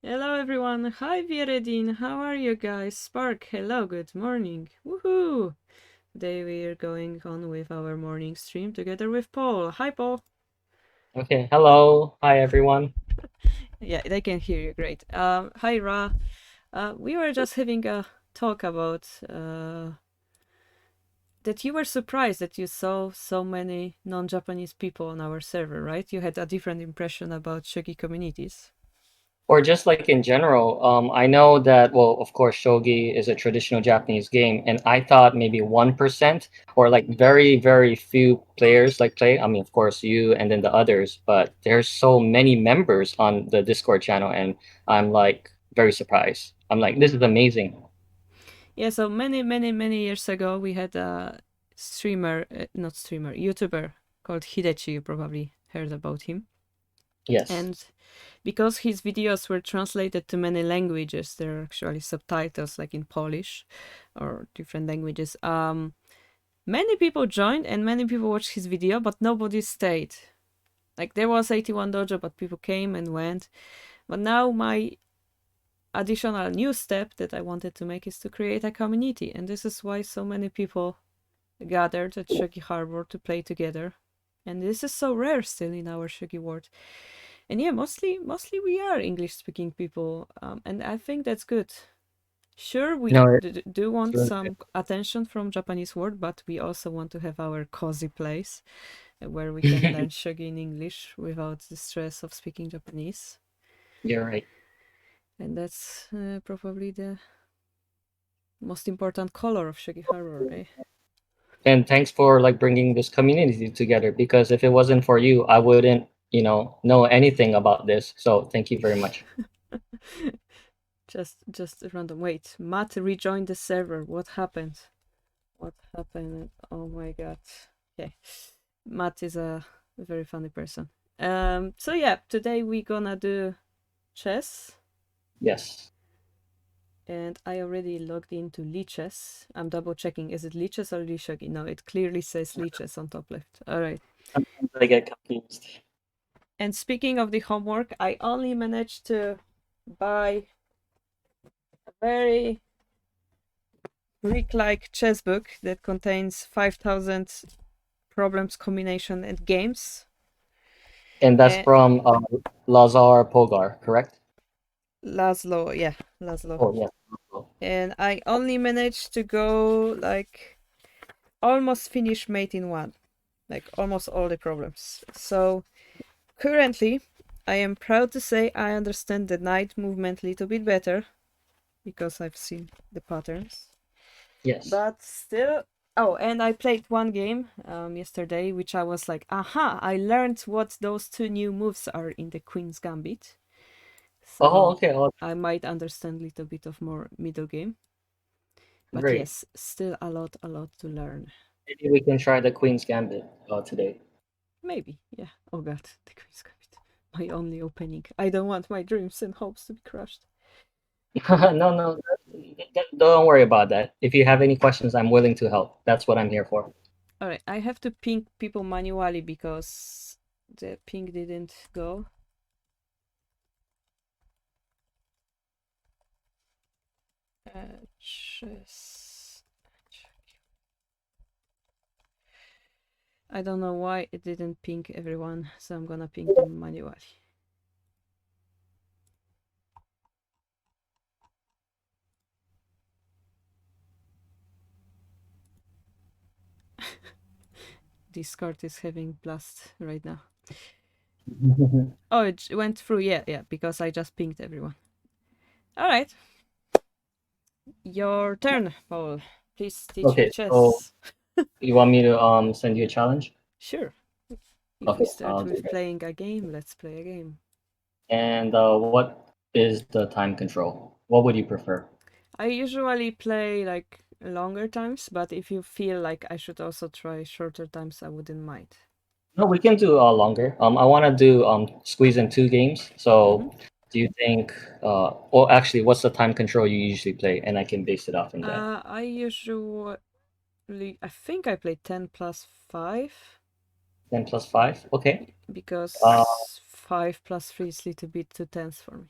Hello everyone. Hi Viredin. How are you guys? Spark. Hello. Good morning. Woohoo! Today we are going on with our morning stream together with Paul. Hi Paul. Okay, hello. Hi, everyone. Yeah, they can hear you great. Hi Ra. We were just having a talk about that you were surprised that you saw so many non-Japanese people on our server, right? You had a different impression about Shogi communities. Or just like in general, I know that, well, of course, shogi is a traditional Japanese game, and I thought maybe 1% or like very, very few players like play. I mean, of course, you and then the others, but there's so many members on the Discord channel, and I'm like very surprised. I'm like, this is amazing. Yeah, so many years ago, we had a streamer, not streamer, YouTuber called Hidechi. You probably heard about him. Yes. And because his videos were translated to many languages, there are actually subtitles like in Polish or different languages. Many people joined and many people watched his video, but nobody stayed. Like there was 81 dojo, but people came and went. But now my additional new step that I wanted to make is to create a community, and this is why so many people gathered at Shogi Harbour to play together. And this is so rare still in our Shogi world. And yeah, mostly we are English speaking people, and I think that's good. Sure, we No, do it's want really some attention from Japanese world, but we also want to have our cozy place where we can good. learn Shogi in English without the stress of speaking Japanese. You're right. And that's probably the most important color of Shogi Harbour, eh? And thanks for like bringing this community together because if it wasn't for you, I wouldn't, know anything about this. So thank you very much. Just random. Wait, Matt rejoined the server. What happened? What happened? Oh my god. Okay. Matt is a very funny person. So yeah, today we gonna do chess. Yes. And I already logged into Lichess. I'm double checking. Is it Lichess or Lishogi? No, it clearly says Lichess on top left. All right. Sometimes I get confused. And speaking of the homework, I only managed to buy a very Greek-like chess book that contains 5,000 problems, combination, and games. And that's And from Lazar Pogar, correct? Laszlo, yeah, Laszlo. Oh, yes. And I only managed to go like almost finish mate in one, like almost all the problems. So currently, I am proud to say I understand the knight movement a little bit better because I've seen the patterns. Yes. But still, oh, and I played one game yesterday, which I was like, aha, I learned what those two new moves are in the Queen's Gambit. Oh, So okay. Oh, I might understand a little bit of more middle game. But great. yes, still a lot to learn. Maybe we can try the Queen's Gambit today. Maybe, yeah. Oh god, the Queen's Gambit. My only opening. I don't want my dreams and hopes to be crushed. No, no, don't worry about that. If you have any questions, I'm willing to help. That's what I'm here for. Alright, I have to ping people manually because the ping didn't go. Chess. I don't know why it didn't ping everyone, so I'm gonna ping them manually. Discord is having blast right now. Oh, it went through, yeah, because I just pinged everyone. Alright, your turn, Paul. Please teach me Okay, so chess. you want me to send you a challenge? Sure. If we Okay, start I'll do with that. playing a game, let's play a game. And what is the time control? What would you prefer? I usually play like longer times, but if you feel like I should also try shorter times, I wouldn't mind. No, we can do longer. I want to do squeeze in two games. Mm-hmm. So, do you think? Well, actually, what's the time control you usually play, and I can base it off in that. I usually, I think I play 10 plus 5 10 plus 5. Okay. Uh, because 5 plus 3 is a little bit too tense for me.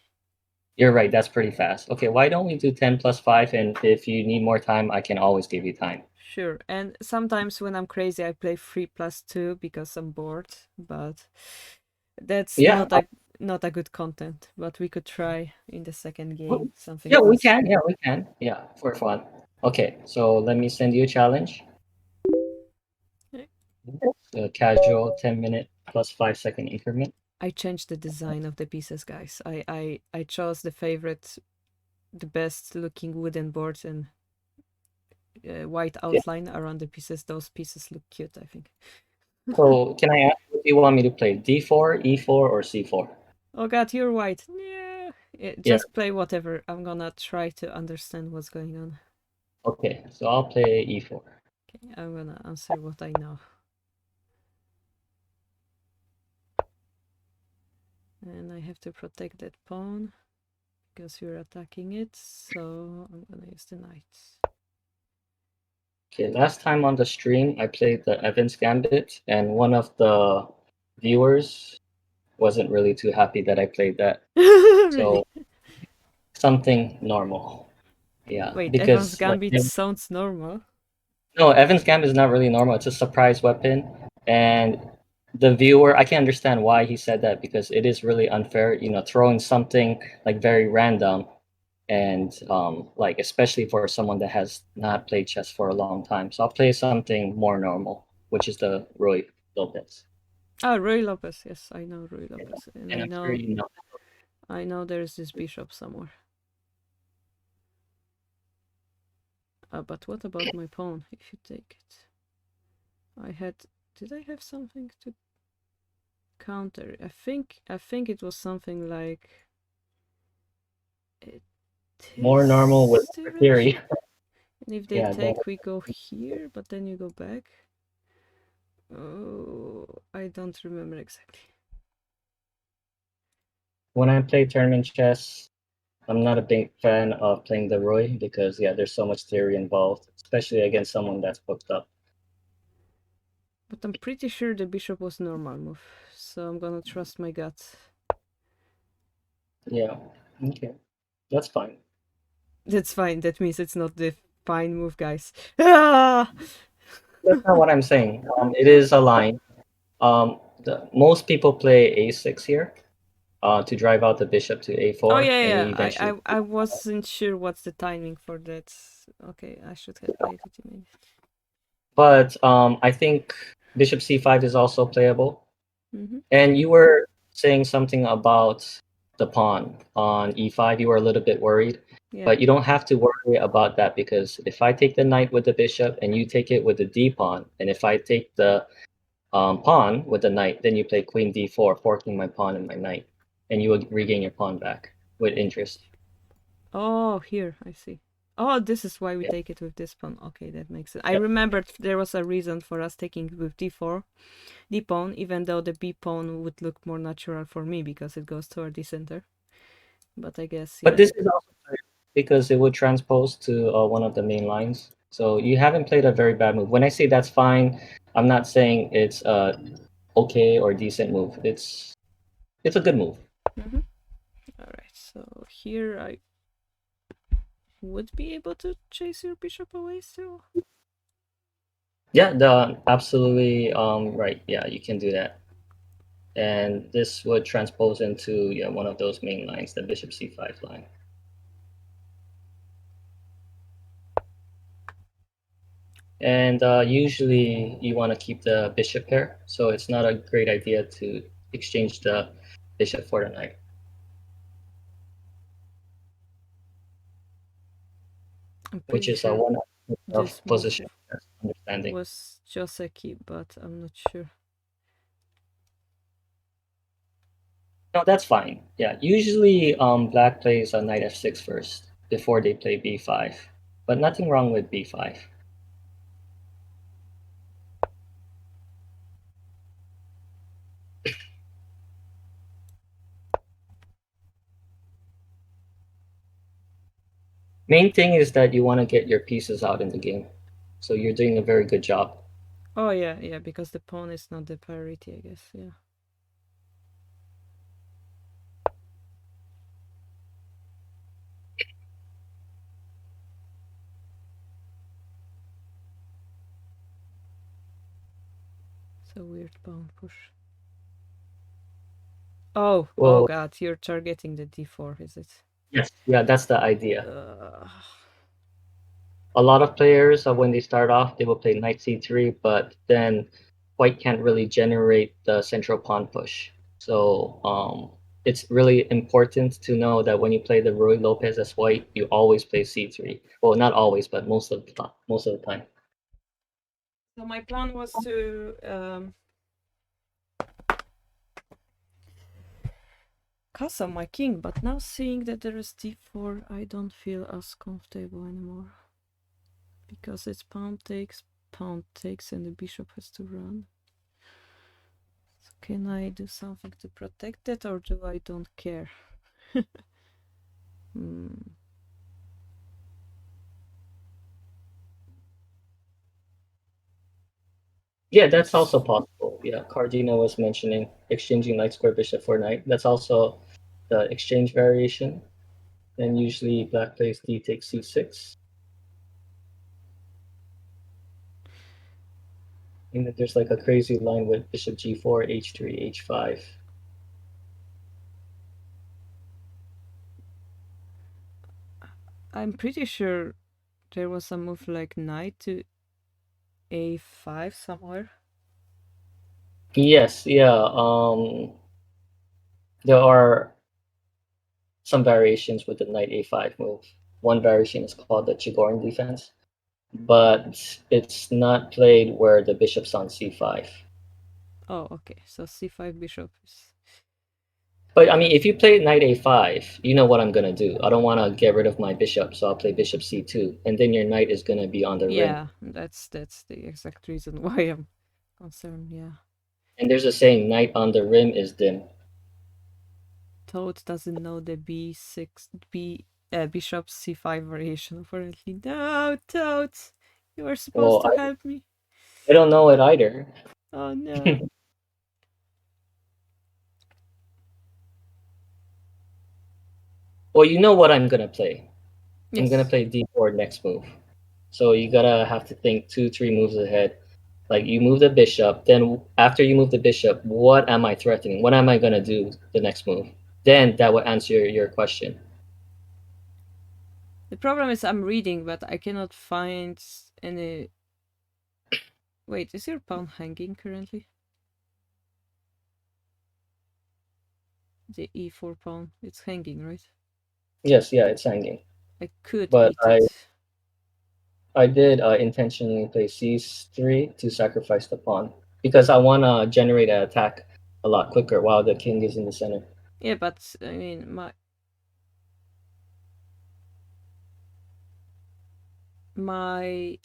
You're right, that's pretty fast. Okay, why don't we do 10 plus 5, and if you need more time, I can always give you time. Sure. And sometimes when I'm crazy, I play 3+2 because I'm bored, but that's Yeah, not a good content. But we could try in the second game something yeah, we fast. can. Yeah, we can. Yeah, for fun. Okay, so let me send you a challenge. A casual 10-minute plus 5 second increment. I changed the design of the pieces, guys. I chose the favorite, the best looking wooden boards and white Okay. outline around the pieces. Those pieces look cute, I think. So can I ask what you want me to play? D4, E4, or C4? Oh god, you're white. Yeah. Yeah. Just play whatever. I'm gonna try to understand what's going on. Okay, so I'll play E4. Okay, I'm gonna answer what I know. And I have to protect that pawn because you're attacking it, so I'm gonna use the knight. Okay, last time on the stream, I played the Evans Gambit, and one of the viewers wasn't really too happy that I played that. Really? So something normal. Yeah, Wait, Evans because like Gambit sounds normal. no, Evans Gambit is not really normal. It's a surprise weapon, and the viewer, I can understand why he said that because it is really unfair. Throwing something like very random, and like especially for someone that has not played chess for a long time. So I'll play something more normal, which is the Roy Lopez. Ah, Roy Lopez. Yes, I know Roy Yeah. Lopez, and And I'm sure you know. I know there's this bishop somewhere. But what about my pawn? If you take it, I had. Did I have something to counter? I think it was something like More normal with this direction. theory. And if they Yeah, take, we go here, but then you go back. Oh, I don't remember exactly. when I play tournament chess, I'm not a big fan of playing the Roy because yeah, there's so much theory involved, especially against someone that's booked up. But I'm pretty sure the bishop was normal move, so I'm gonna trust my gut. Yeah. Okay. That's fine. That's fine. That means it's not the fine move, guys. Ah! That's not what I'm saying. It is a line. Most people play a6 here, to drive out the bishop to Oh a4, yeah, and you yeah. eventually. I wasn't sure what's the timing for that. Okay, I should have played it maybe. But I think bishop c5 is also playable. Mm-hmm. And you were saying something about the pawn on e5. You were a little bit worried, Yeah. but you don't have to worry about that because if I take the knight with the bishop and you take it with the d pawn, and if I take the pawn with the knight, then you play queen d4, forking my pawn and my knight, and you will regain your pawn back with interest. Oh, here I see. Oh, this is why we Yeah. take it with this pawn. Okay, that makes sense. I Yeah. remembered there was a reason for us taking it with d4, d pawn, even though the b pawn would look more natural for me because it goes toward the center. But I guess But yeah. this is also good because it would transpose to one of the main lines. So you haven't played a very bad move. When I say that's fine, I'm not saying it's okay or decent move. It's a good move. Mm-hmm. All right. So here I would be able to chase your bishop away still. Yeah, the absolutely right. Yeah, you can do that. And this would transpose into yeah one of those main lines, the bishop c5 line. And usually you want to keep the bishop pair, so it's not a great idea to exchange the bishop for the knight, I'm which pretty is sure one of this move position understanding. was Joseki, but I'm not sure. No, that's fine. Yeah, usually black plays a knight f6 first before they play b5, but nothing wrong with b5. Main thing is that you want to get your pieces out in the game, so you're doing a very good job. Oh yeah, yeah, because the pawn is not the priority, I guess. Yeah. So weird pawn push. Oh, oh Well, god, you're targeting the d4, is it? yes, yeah, that's the idea. Uh, A lot of players, when they start off, they will play knight c3, but then white can't really generate the central pawn push. So it's really important to know that when you play the Ruy Lopez as white, you always play c3. Well, not always, but most of the time. Most of the time. so my plan was to castle my king, but now seeing that there is d4, I don't feel as comfortable anymore. Because it's pawn takes, and the bishop has to run. So can I do something to protect it, or do I don't care? Hmm. Yeah, that's also possible. Yeah, Cardina was mentioning exchanging knight square bishop for knight. That's also the exchange variation. And usually black plays d takes c6. And then there's like a crazy line with bishop g4, h3, h5. I'm pretty sure there was a move like knight to a5 somewhere. Yes, yeah. There are some variations with the knight a5 move. One variation is called the Chigorin defense, but it's not played where the bishop's on c5. Oh, okay. So c5 bishop is. But I mean, if you play knight a5, you know what I'm gonna do. I don't want to get rid of my bishop, so I'll play bishop c2, and then your knight is gonna be on the rim. Yeah, that's the exact reason why I'm concerned. Yeah, And there's a saying, knight on the rim is dim. Toad doesn't know the b6 bishop c5 variation apparently. No, Toad, you were supposed Well, to help me. I don't know it either. Oh no. Well, you know what I'm gonna play. I'm gonna Yes. play d4 next move. So you gotta have to think 2, 3 moves ahead. Like you move the bishop, then after you move the bishop, what am I threatening? What am I gonna do the next move? Then that will answer your question. The problem is I'm reading, but I cannot find any. Wait, is your pawn hanging currently? The e4 pawn. It's hanging, right? Yes, yeah, it's hanging. I could But eat it. I did intentionally play c3 to sacrifice the pawn because I wanna generate an attack a lot quicker while the king is in the center. Yeah, but I mean,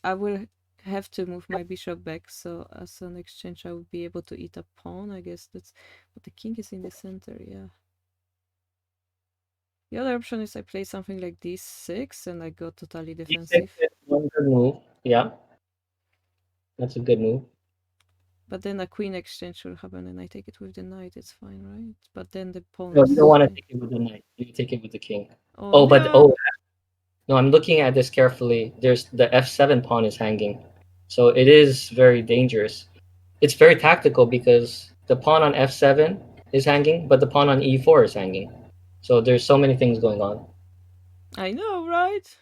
I will have to move my bishop back, so as an exchange I would be able to eat a pawn, I guess that's. But the king is in the center, yeah. The other option is I play something like d6 and I go totally d6 defensive. is one good move. Yeah, that's a good move. But then a queen exchange will happen and I take it with the knight, it's fine, right? But then the pawn No, you don't is want to hang. take it with the knight. You take it with the king. Oh Oh, but no! no, I'm looking at this carefully. There's the f7 pawn is hanging, so it is very dangerous. It's very tactical because the pawn on f7 is hanging, but the pawn on e4 is hanging. So there's so many things going on. I know, right?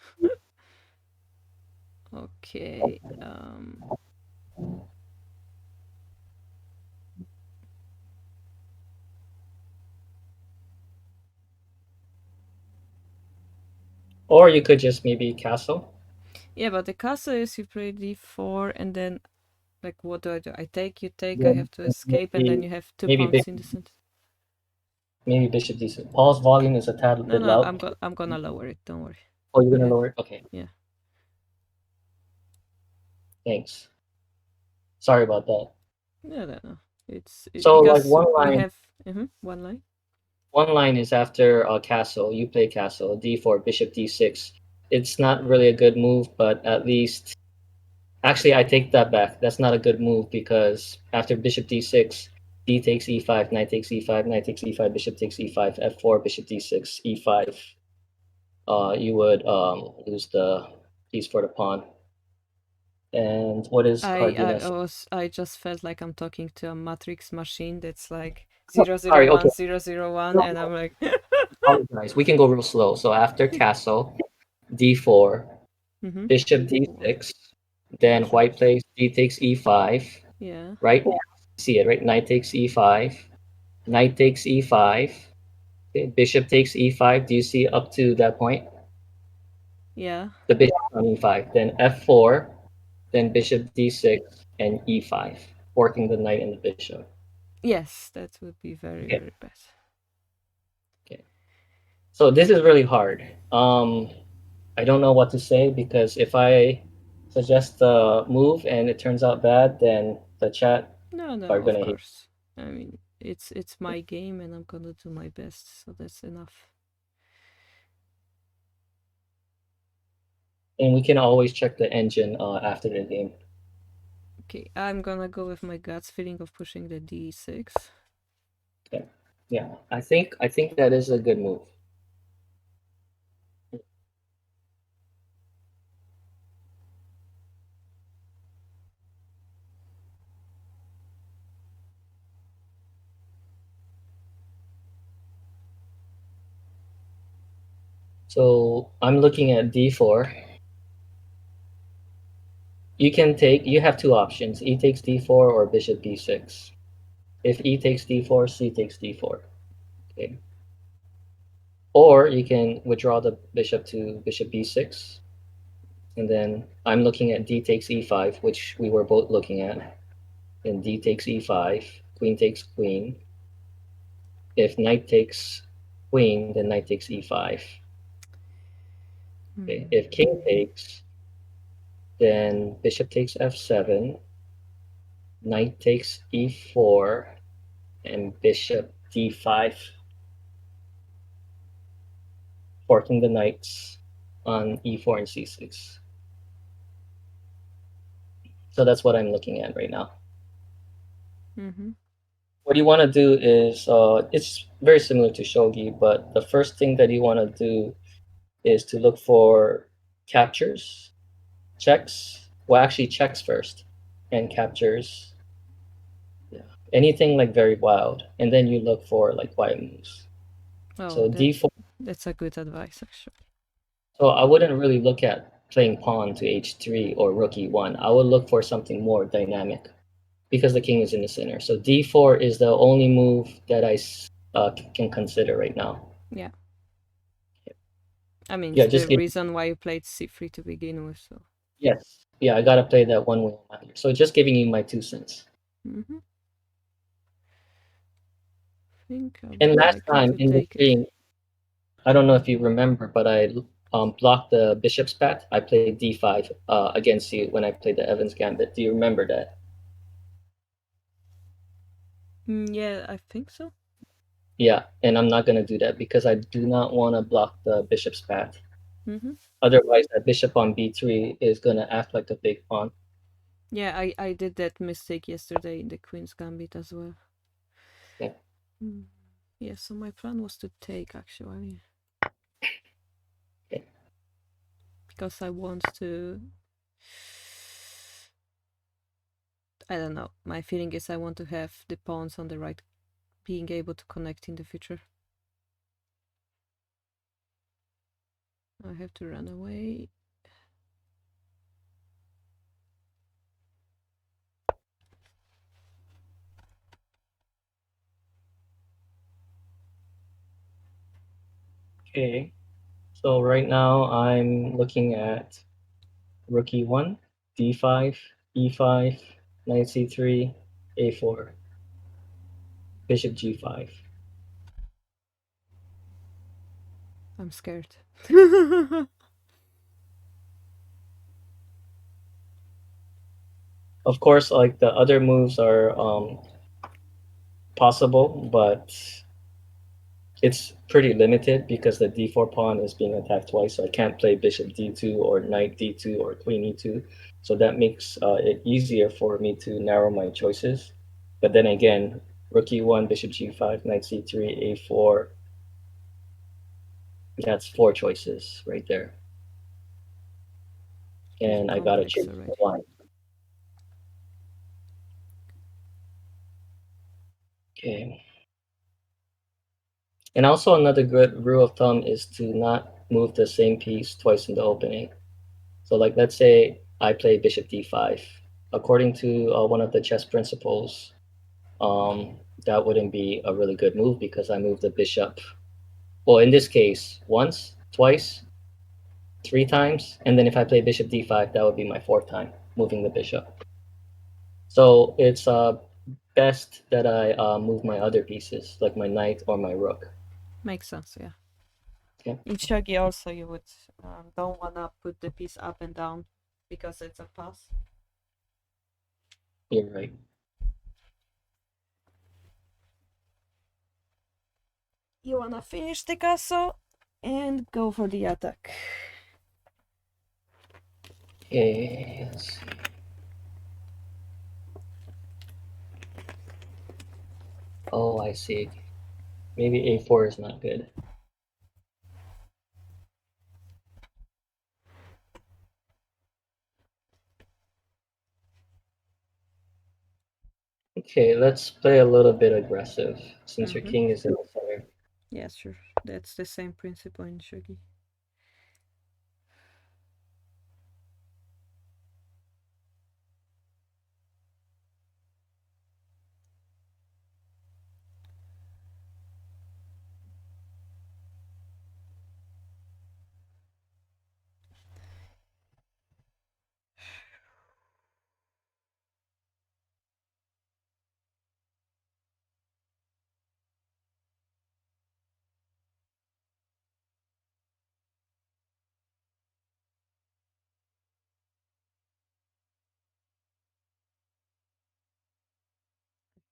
Okay. Or you could just maybe castle. Yeah, but the castle is you play d4 and then like what do? I take, you take, I Then have to escape, and then you have two maybe pawns bishop, in the center. maybe bishop d6. Paul's volume is a tad No, bit no, loud. I'm gonna lower it. Don't worry. Oh, you're We gonna have, lower it? Okay, yeah, thanks. Sorry about that. no, no, no. So like Because we have one line. one line is after castle. You play castle d4, bishop d6. It's not really a good move, but at least actually I take that back. That's not a good move because after bishop d6, d takes e5, knight takes e5, knight takes e5, bishop takes e5, f4, bishop d6, e5. You would lose the piece for the pawn. And what is I Karolina? was I just felt like I'm talking to a matrix machine that's like Oh, zero zero sorry. one Okay. zero zero one, No, and I'm like apologize. We can go real slow. So after castle, d4, mm-hmm. bishop Four. d6, then Bishop. white plays d takes e5, Yeah. right? See it, right? Knight takes e5, knight takes e5, okay. Bishop takes e5. Do you see up to that point? Yeah. The bishop on e5, then f4, then bishop d6, and e5, forking the knight and the bishop. Yes, that would be very, Okay, very bad. okay. So this is really hard. I don't know what to say because if I suggest a move and it turns out bad, then the chat No, no, are of gonna hate. course. I mean, it's my game, and I'm gonna do my best, so that's enough. And we can always check the engine after the game. Okay, I'm gonna go with my guts feeling of pushing the d6. Okay. Yeah, I think that is a good move. So I'm looking at d4. You have two options: e takes d4 or bishop d6. If e takes d4, c takes d4. Okay. Or you can withdraw the bishop to bishop b6, and then I'm looking at d takes e5, which we were both looking at. Then d takes e5, queen takes queen. If knight takes queen, then knight takes e5. Okay. Hmm. If king takes, then bishop takes f7, knight takes e4, and bishop d5, forking the knights on e4 and c6. So that's what I'm looking at right now. Mm-hmm. What you want to do is, it's very similar to shogi, but the first thing that you want to do is to look for captures, checks. Well, actually, checks first, and captures. Yeah. Anything like very wild, and then you look for like white moves. Oh, So d4. that's a good advice, actually. So I wouldn't really look at playing pawn to h3 or rook e1. I would look for something more dynamic because the king is in the center. So d4 is the only move that can consider right now. Yeah. I mean, Yeah, it's just the give. reason why you played c3 to begin with, so. Yes. Yeah, I gotta play that one way or another. So just giving you my 2 cents. Mm-hmm. Think I And would last like you time to in the take it. stream, I don't know if you remember, but I blocked the bishop's path. I played d5 against you when I played the Evans Gambit. Do you remember that? Yeah, I think so. Yeah, and I'm not gonna do that because I do not want to block the bishop's path. Mm-hmm. Otherwise, that bishop on b3 is gonna act like a big pawn. Yeah, I did that mistake yesterday in the Queen's Gambit as well. Yeah. Mm. Yeah, so my plan was to take, actually, Okay. because I want to. I don't know. My feeling is I want to have the pawns on the right being able to connect in the future. I have to run away. Okay. So right now I'm looking at rook e1, d5, e5, knight c3, a4, bishop g5. I'm scared. Of course, like the other moves are possible, but it's pretty limited because the d4 pawn is being attacked twice. So I can't play bishop d2 or knight d2 or queen e2. So that makes it easier for me to narrow my choices. But then again, rook e1, bishop g5, knight c3, a4. That's four choices right there. Pretty And I gotta complex choose already. one. Okay. And also another good rule of thumb is to not move the same piece twice in the opening. So like let's say I play bishop d5. According to one of the chess principles, that wouldn't be a really good move because I moved the bishop. Well, in this case, once, twice, three times, and then if I play bishop d5, that would be my fourth time moving the bishop. So it's best that I move my other pieces, like my knight or my rook. Makes sense, yeah. Okay. In Shogi also you would don't wanna put the piece up and down because it's a pass. You're right. You wanna finish the castle and go for the attack. Okay, let's see. Oh, I see. Maybe a4 is not good. Okay, let's play a little bit aggressive since your king is in the center. Yeah, sure. That's the same principle in Shogi.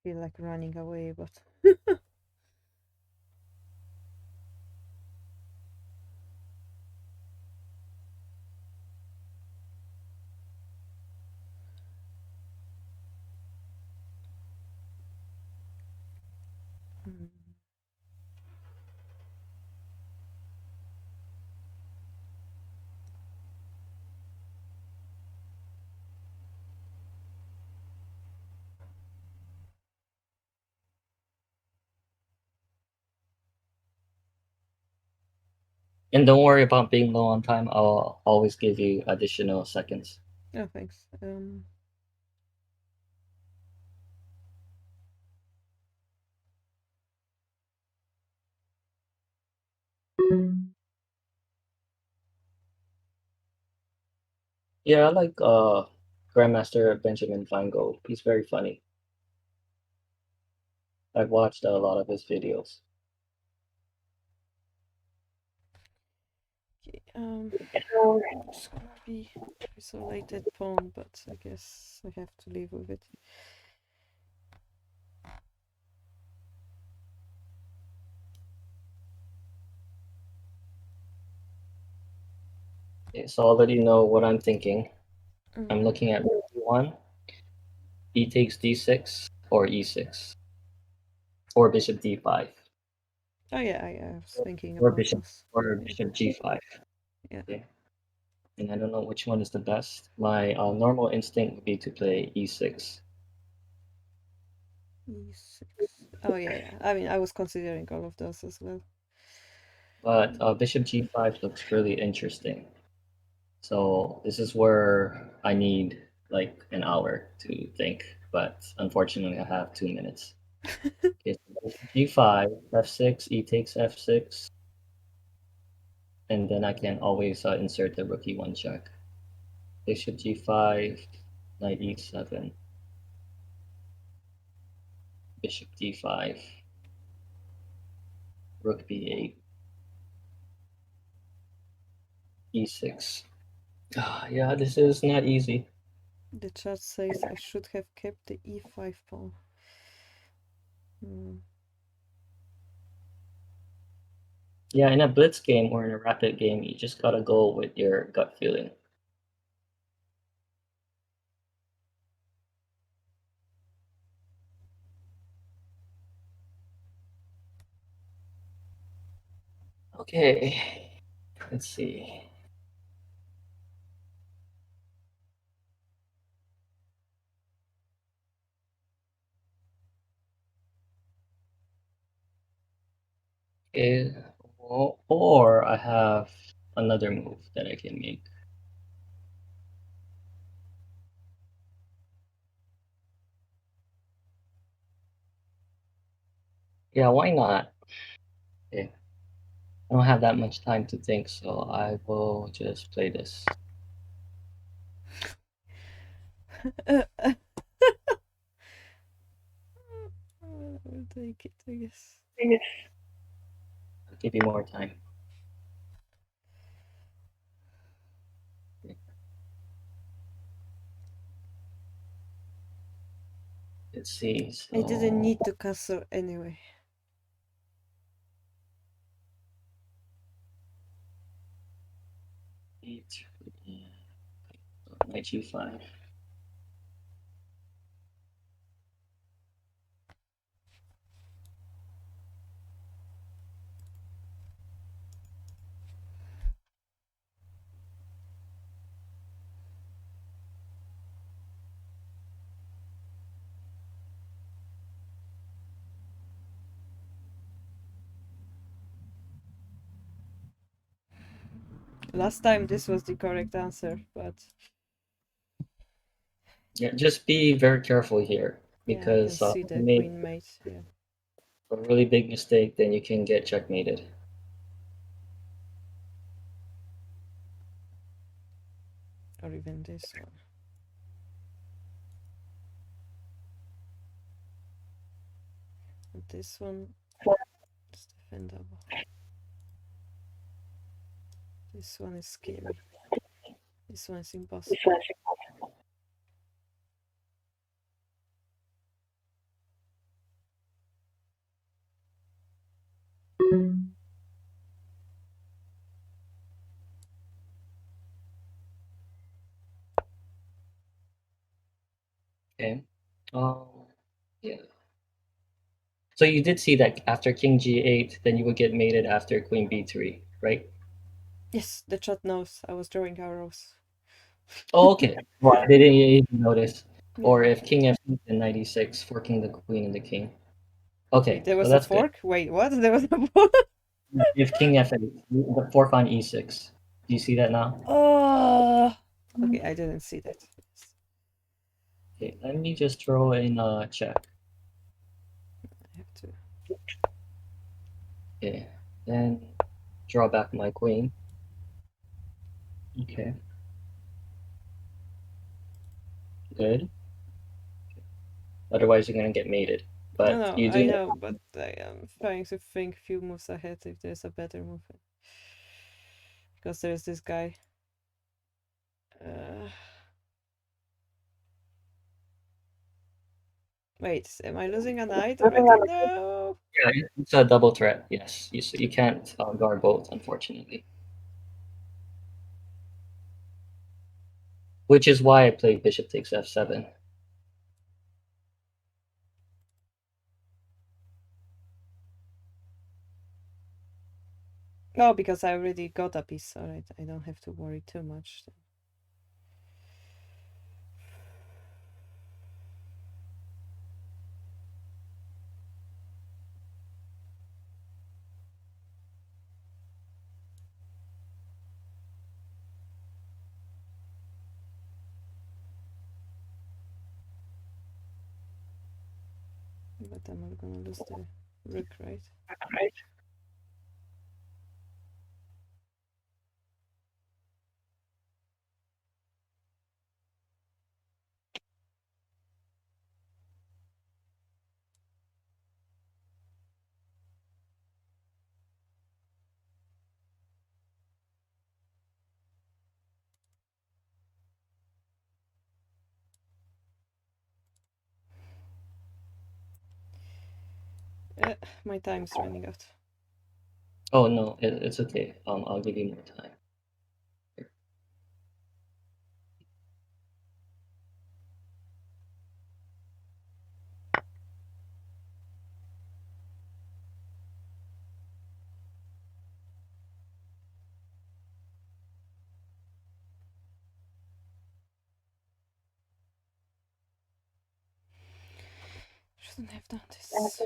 Feel like running away, but And don't worry about being low on time. I'll always give you additional seconds. oh thanks. Yeah, I like Grandmaster Benjamin Feingold. He's very funny. I've watched a lot of his videos. Okay, it's gonna be isolated pawn, but I guess I have to live with it. Okay, so I'll let you know what I'm thinking. I'm looking at rook e1, e takes d6, or e6, or bishop d5, Oh yeah, I was thinking or about bishop those. or Yeah. bishop g5. Yeah. Okay. And I don't know which one is the best. My normal instinct would be to play e6. E6. Oh yeah, yeah. I mean, I was considering all of those as well. But bishop g5 looks really interesting. So this is where I need like an hour to think, but unfortunately I have 2 minutes. Okay, so bishop g5, f6, e takes f6, and then I can always insert the rook e1 check. Bishop g5, knight e7, bishop d5, rook b8, e6. Yeah, this is not easy. The chat says I should have kept the e5 pawn. Yeah, in a blitz game or in a rapid game, you just gotta go with your gut feeling. Okay, let's see. Okay. Or I have another move that I can make. Yeah, why not? Okay. I don't have that much time to think, so I will just play this. I'll take it, I guess. I'll give you more time. Let's see. I didn't So need to castle anyway. knight g5. Last time this was the correct answer, but Yeah, just be very careful here yeah, I can because see if the you make queen mate. Yeah, a really big mistake, then you can get checkmated. or even this one. And this one is defendable. This one is scary. This one is impossible. Okay. Yeah. So you did see that after king g8, then you would get mated after queen b3, right? Yes, the chat knows I was drawing arrows. Oh, okay. Well, I didn't even notice. Yeah. Or if king f8, then knight e6, forking the queen and the king. Okay, Wait, there so was a that's good. fork? Wait, what? There was a fork? If king f8, the fork on e6. Do you see that now? Oh, okay, I didn't see that. Okay, let me just throw in a check. I have to. Okay, then draw back my queen. Okay, good. Otherwise, you're gonna get mated. No, But no, you I do. know, but I am trying to think a few moves ahead if there's a better move. Because there's this guy. Wait, am I losing a knight already? No! Yeah, it's a double threat. Yes, you can't guard both, unfortunately. Which is why I played bishop takes f7. No, because I already got a piece, so I don't have to worry too much. But I'm not gonna lose the rook, right? My time's running out. Oh no, it's okay. I'll give you more time. Shouldn't have done this.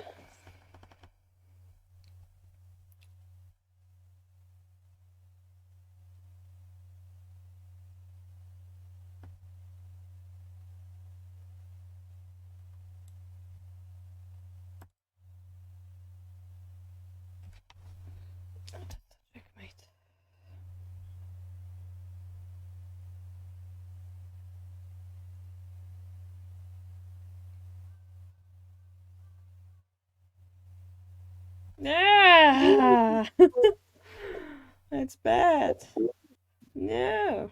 Ah, that's bad. No.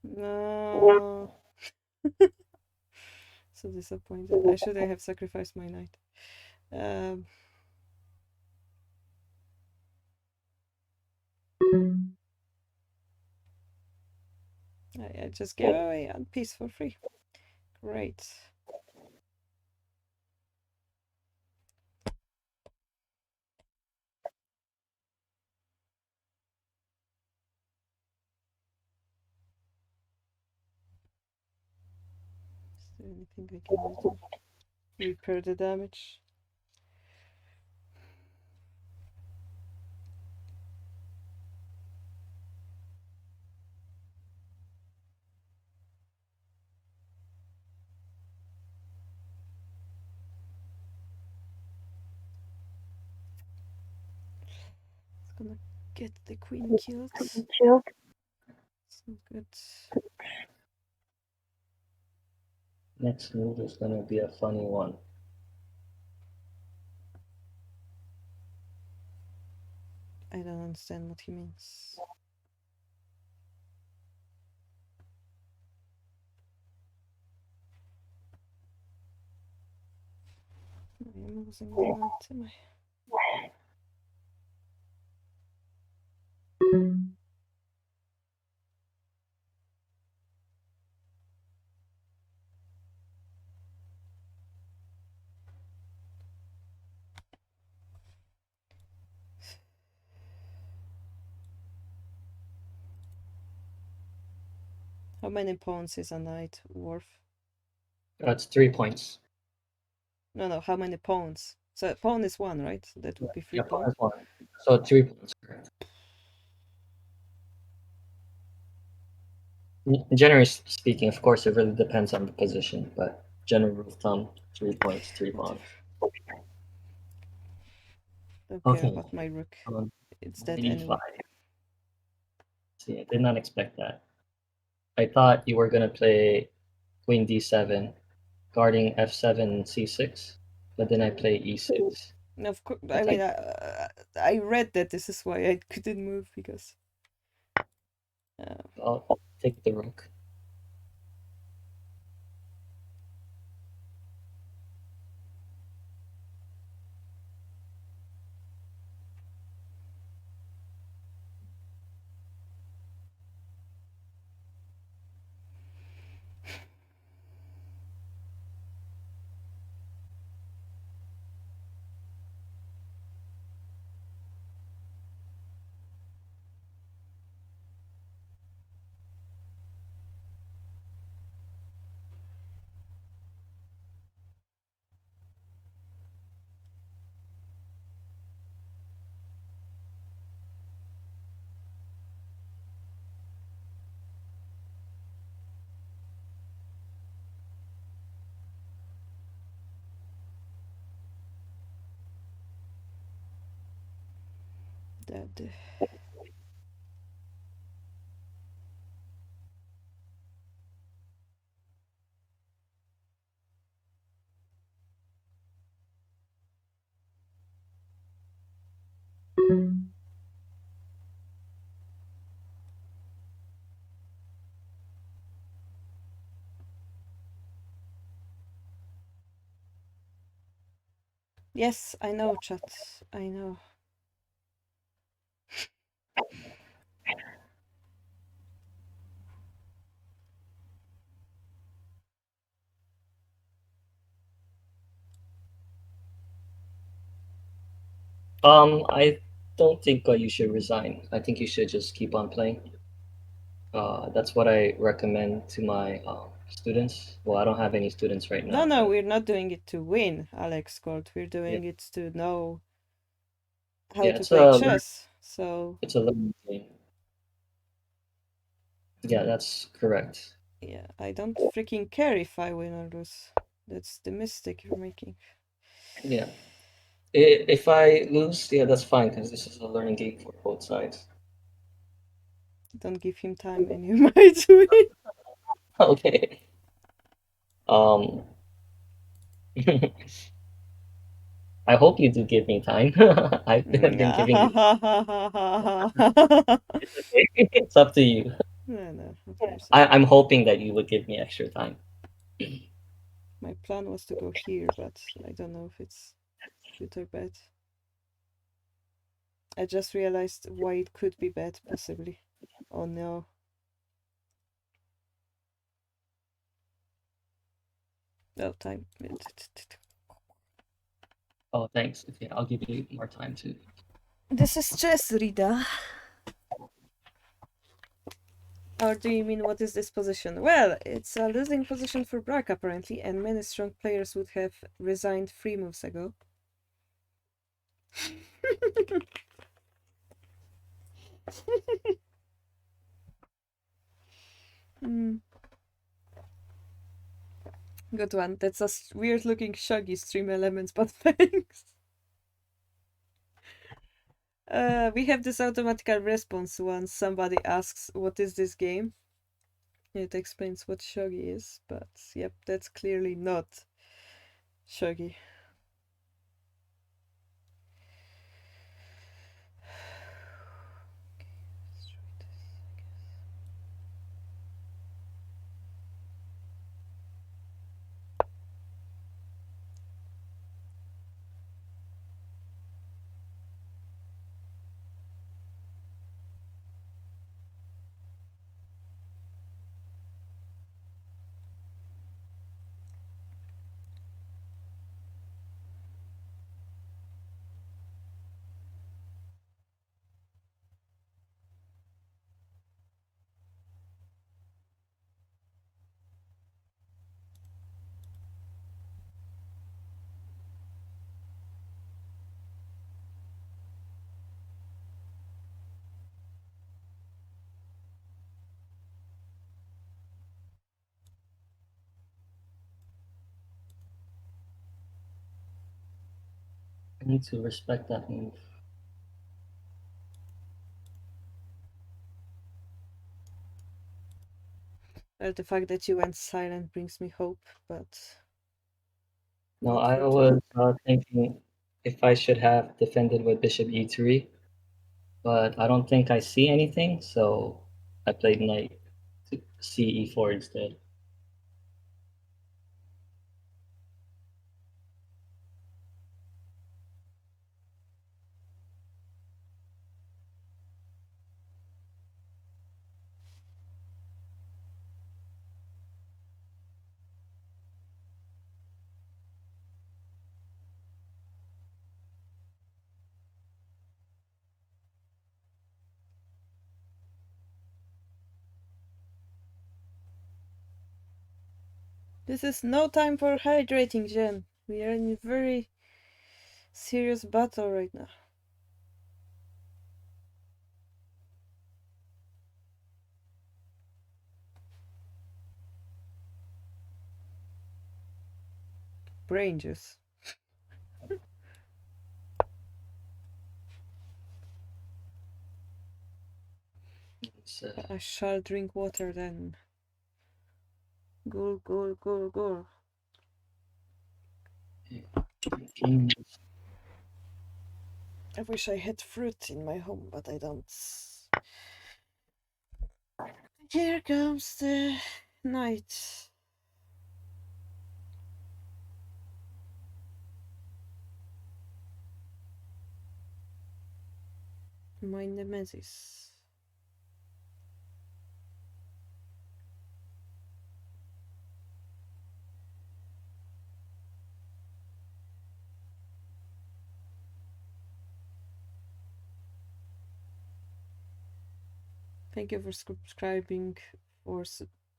No. So disappointed. I should have sacrificed my knight. Um, I just gave away one piece for free. Great. Is there anything I can do to repair the damage? It's gonna get the queen killed. It's not good. Next move is gonna be a funny one. I don't understand what he means. I am losing my knight, am I? How many pawns is a knight worth? That's 3 points. No, how many pawns? So a pawn is one, right? So that would be 3 Yeah, pawns. that's one. So 3 points. Generally speaking, of course, it really depends on the position, but general rule of thumb, 3 points, 3 pawns. Don't care Okay. about my rook. It's dead E5. anyway. See, I did not expect that. I thought you were gonna play Queen D7, guarding F7, C6, but then I play E6. No, of course. I mean, I read that. This is why I couldn't move because. I'll take the rook. Dead. Yes, I know, chat. I know. I don't think you should resign. I think you should just keep on playing. That's what I recommend to my students. Well, I don't have any students right now. No, but we're not doing it to win, Alex Gold. We're doing it to know how to play chess. So it's a learning game. Yeah, that's correct. yeah, I don't freaking care if I win or lose. That's the mistake you're making. Yeah. If I lose, yeah, that's fine because this is a learning game for both sides. Don't give him time and you might win. Okay. I I hope you do give me time. I've been giving you. It's okay. It's up to you. No, no, of course. Of course. I'm hoping that you would give me extra time. My plan was to go here, but I don't know if it's good or bad. I just realized why it could be bad, possibly. Oh no. No time. Oh, thanks. Okay, I'll give you more time too. This is chess, Rita. Or do you mean what is this position? Well, it's a losing position for Brack apparently, and many strong players would have resigned 3 moves ago. Hmm. Good one. That's a weird looking Shogi stream elements, but thanks. We have this automatical response once somebody asks, what is this game? It explains what Shogi is, but yep, that's clearly not Shogi. I need to respect that move. Well, the fact that you went silent brings me hope, but No, not I for too long. was thinking if I should have defended with bishop e3, but I don't think I see anything, so I played knight to ce4 instead. This is no time for hydrating, Jen. We are in a very serious battle right now. Brain juice. So, I shall drink water then. Gul, gul, gul, gul. I wish I had fruit in my home, but I don't. Here comes the night. My nemesis. Thank you for subscribing for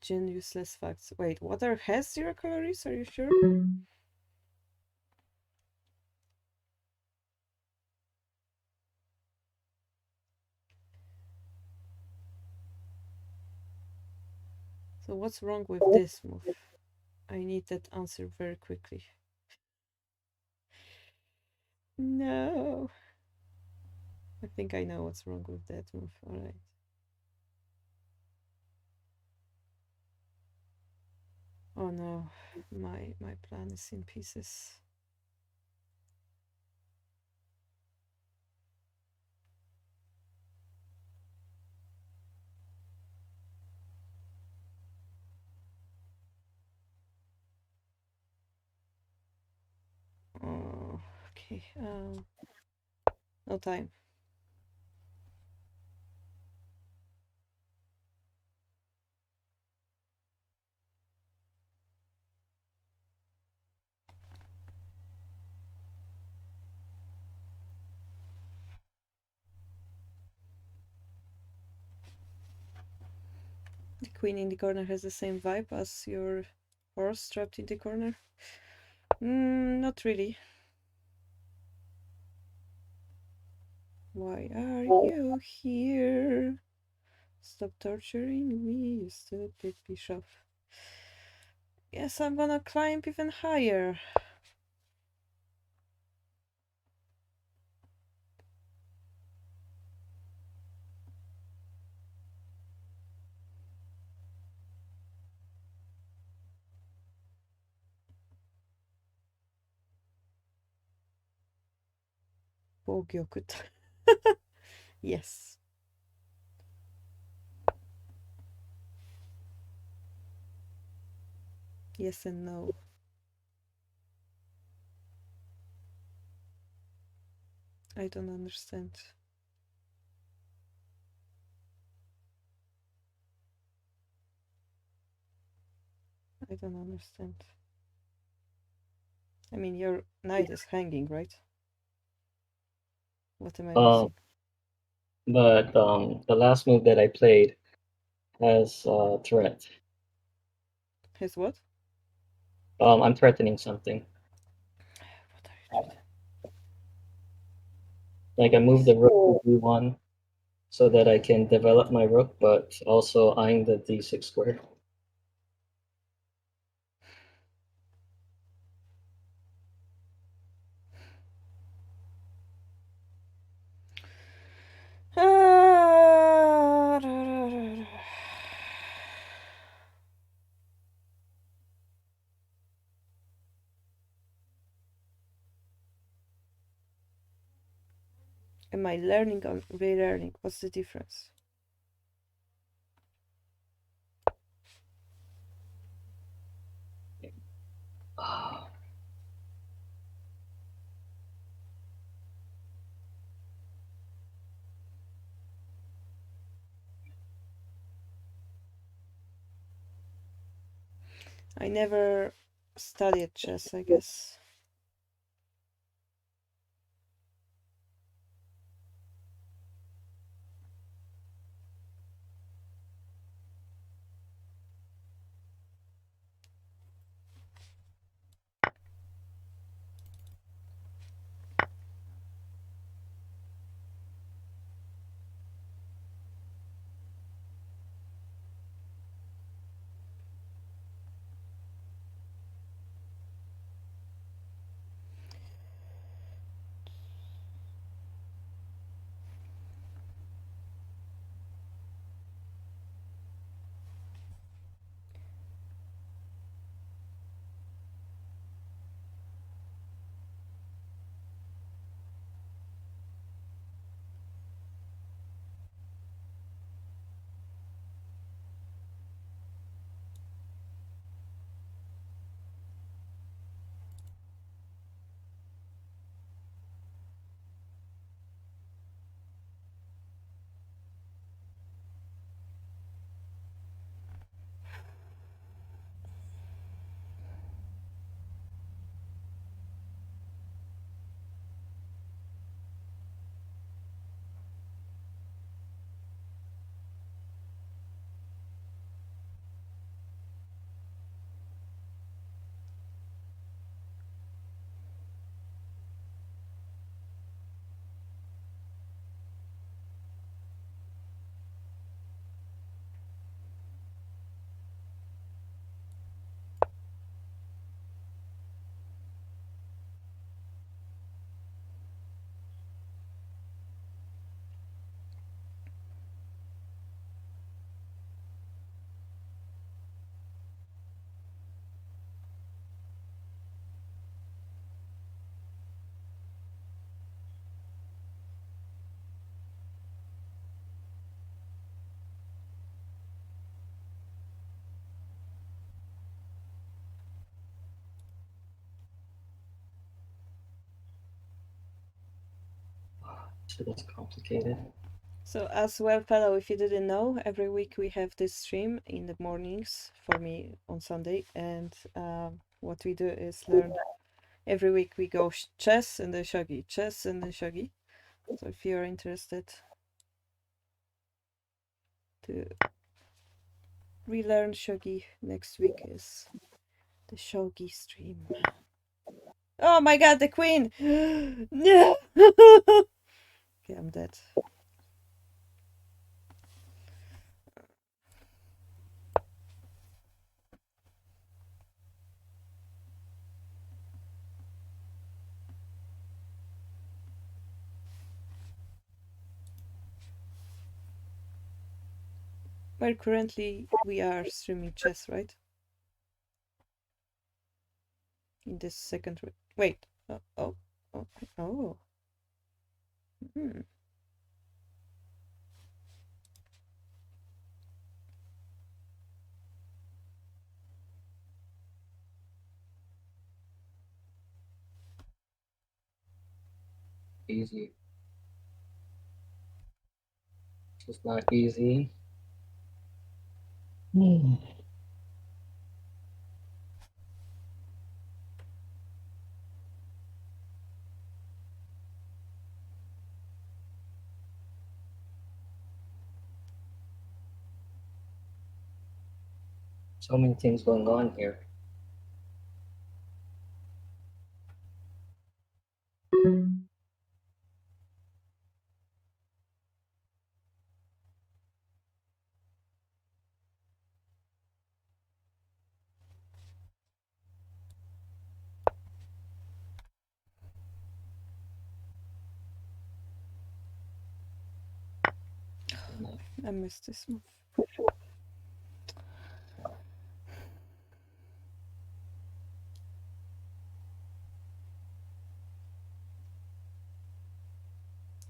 Gen useless facts. Wait, water has 0 calories? Are you sure? So what's wrong with this move? I need that answer very quickly. No. I think I know what's wrong with that move. Alright. Oh no. My plan is in pieces. Okay. No time. The queen in the corner has the same vibe as your horse trapped in the corner. Not really. Why are you here? Stop torturing me, you stupid bishop. Yes, I'm gonna climb even higher. Bogyokut. Yes. Yes and no. I don't understand. I don't understand. I mean, your knight is hanging, right? What am I missing? But the last move that I played has threat. His what? I'm threatening something. What are you doing? Like I moved the rook to d1 so that I can develop my rook, but also eyeing the d6 square. Am I learning or relearning? What's the difference? I never studied chess, I guess. So that's complicated. So as well, fellow, if you didn't know, every week we have this stream in the mornings for me on Sunday, and what we do is learn. Every week we go chess and then shogi, chess and then shogi. So if you're interested to relearn shogi, next week is the shogi stream. Oh my god, the queen! No! Okay, I'm dead. Well, currently we are streaming chess, right? In this second. Wait. Oh. Hmm. Easy. It's not easy. So many things going on here. I missed this move.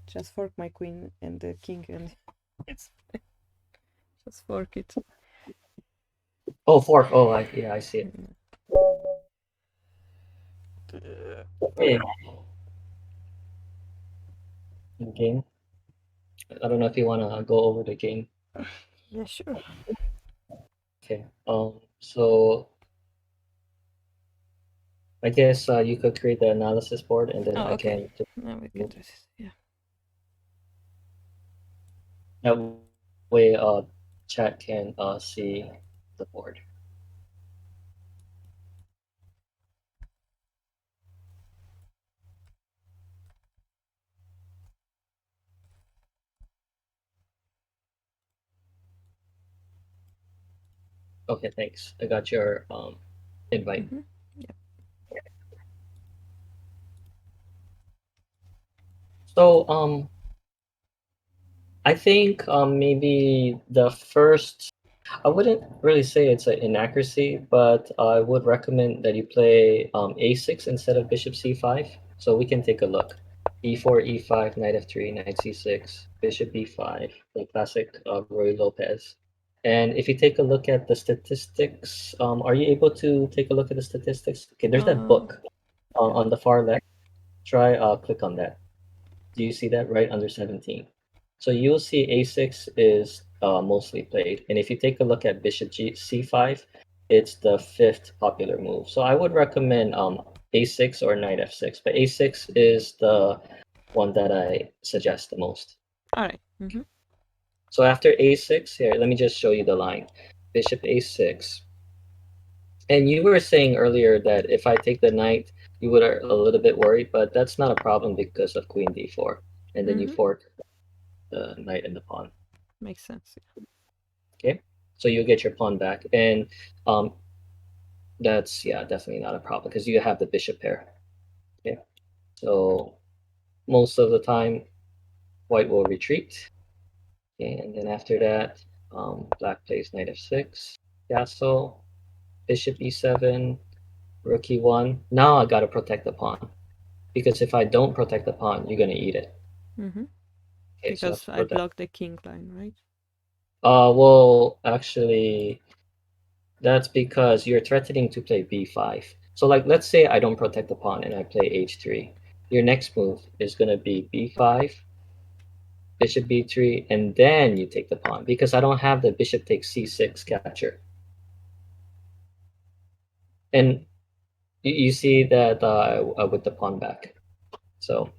Just fork my queen and the king, and it's just fork it. Oh, fork. Oh, yeah, I see it. Hey, game. I don't know if you want to go over the game. Yeah, sure. Okay. So I guess you could create the analysis board, and then Oh, I okay. can just Now we can do this. Yeah. that way chat can see the board. Okay, thanks. I got your invite. Yeah. So I think maybe the first, I wouldn't really say it's an inaccuracy, but I would recommend that you play a6 instead of bishop c5. So we can take a look. e4, e5, knight f3, knight c6, bishop b5, the classic Roy Lopez. And if you take a look at the statistics, are you able to take a look at the statistics? Okay, there's that book Yeah. on the far left. Try click on that. Do you see that right under 17? So you'll see a6 is mostly played. And if you take a look at bishop c5, it's the fifth popular move. So I would recommend a6 or knight f6. But a6 is the one that I suggest the most. All right. So after a6, here, let me just show you the line. Bishop a6. And you were saying earlier that if I take the knight, you would are a little bit worried, but that's not a problem because of queen d4. And then you fork the knight and the pawn. Makes sense. Okay, so you'll get your pawn back, and that's definitely not a problem because you have the bishop pair. Okay, so most of the time white will retreat, and then after that black plays knight f6, castle, bishop e7, rook e1. Now I gotta protect the pawn because if I don't protect the pawn, you're gonna eat it. Okay, so I have Because to I protect. blocked the king line, right? Well, actually, that's because you're threatening to play b5. So like let's say I don't protect the pawn and I play h3. Your next move is going to be b5 bishop b3, and then you take the pawn because I don't have the bishop takes c6 capture. And you see that with the pawn back. So,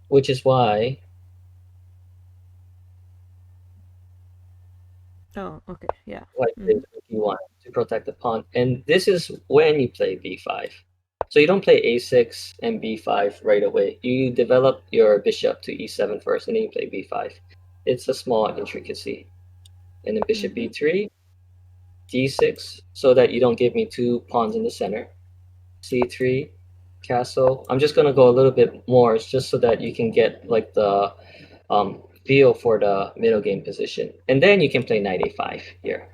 which is why Oh, okay, yeah. white Mm-hmm. plays rook e1 to protect the pawn. And this is when you play b5. So you don't play a6 and b5 right away. You develop your bishop to e7 first, and then you play b5. It's a small intricacy. And then bishop Mm-hmm. b3, d6, so that you don't give me two pawns in the center. c3, castle. I'm just gonna go a little bit more, just so that you can get like the feel for the middle game position. And then you can play knight a5 here.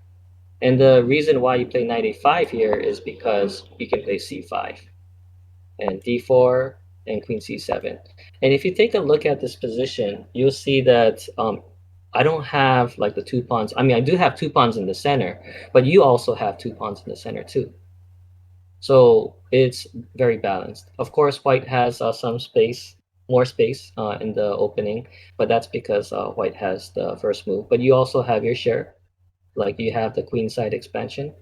And the reason why you play knight a5 here is because you can play c5 and d4 and queen c7. And if you take a look at this position, you'll see that I don't have like the two pawns. I mean, I do have two pawns in the center, but you also have two pawns in the center too. So it's very balanced. Of course, white has some space, more space in the opening, but that's because white has the first move. But you also have your share, like you have the queen side expansion.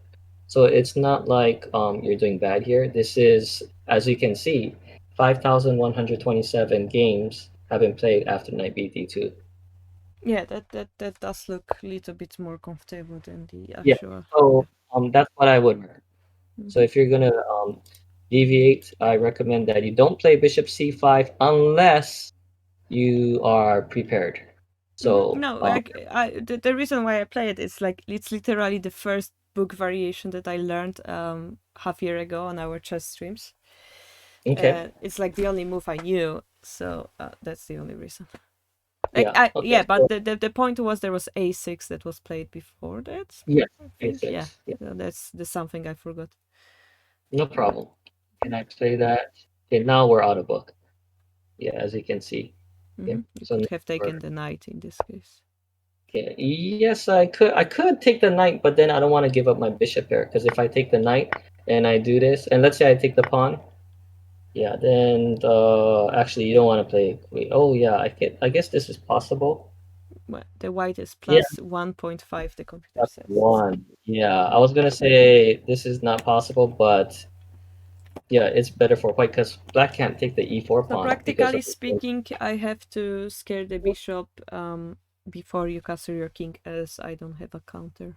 So it's not like you're doing bad here. This is, as you can see, 5,127 games have been played after knight bd2. Yeah, that does look a little bit more comfortable than the Yeah, actual. so Yeah. that's what I would recommend. So Mm-hmm. if you're gonna deviate, I recommend that you don't play bishop c5 unless you are prepared. Mm-hmm. So No, the reason why I play it is like it's literally the first book variation that I learned half year ago on our chess streams. okay, It's like the only move I knew, so that's the only reason. Like yeah, okay, yeah, but so the point was there was a6 that was played before that. yes, I think yeah, a6, yeah, so that's something I forgot. no problem. Can I play that? Okay, now we're out of book. Yeah, as you can see. Okay, Mm-hmm. You so could now have we're taken the knight in this case. okay. Yes, I could. I could take the knight, but then I don't want to give up my bishop here because if I take the knight and I do this, and let's say I take the pawn, yeah, then actually you don't want to play queen. Oh yeah, I guess this is possible. Well, the white is Yeah, plus 1.5, the computer that's says. one. Yeah, I was gonna say this is not possible, but yeah, it's better for white because black can't take the e4 So pawn because practically of the speaking, I have to scare the bishop before you castle your king, as I don't have a counter.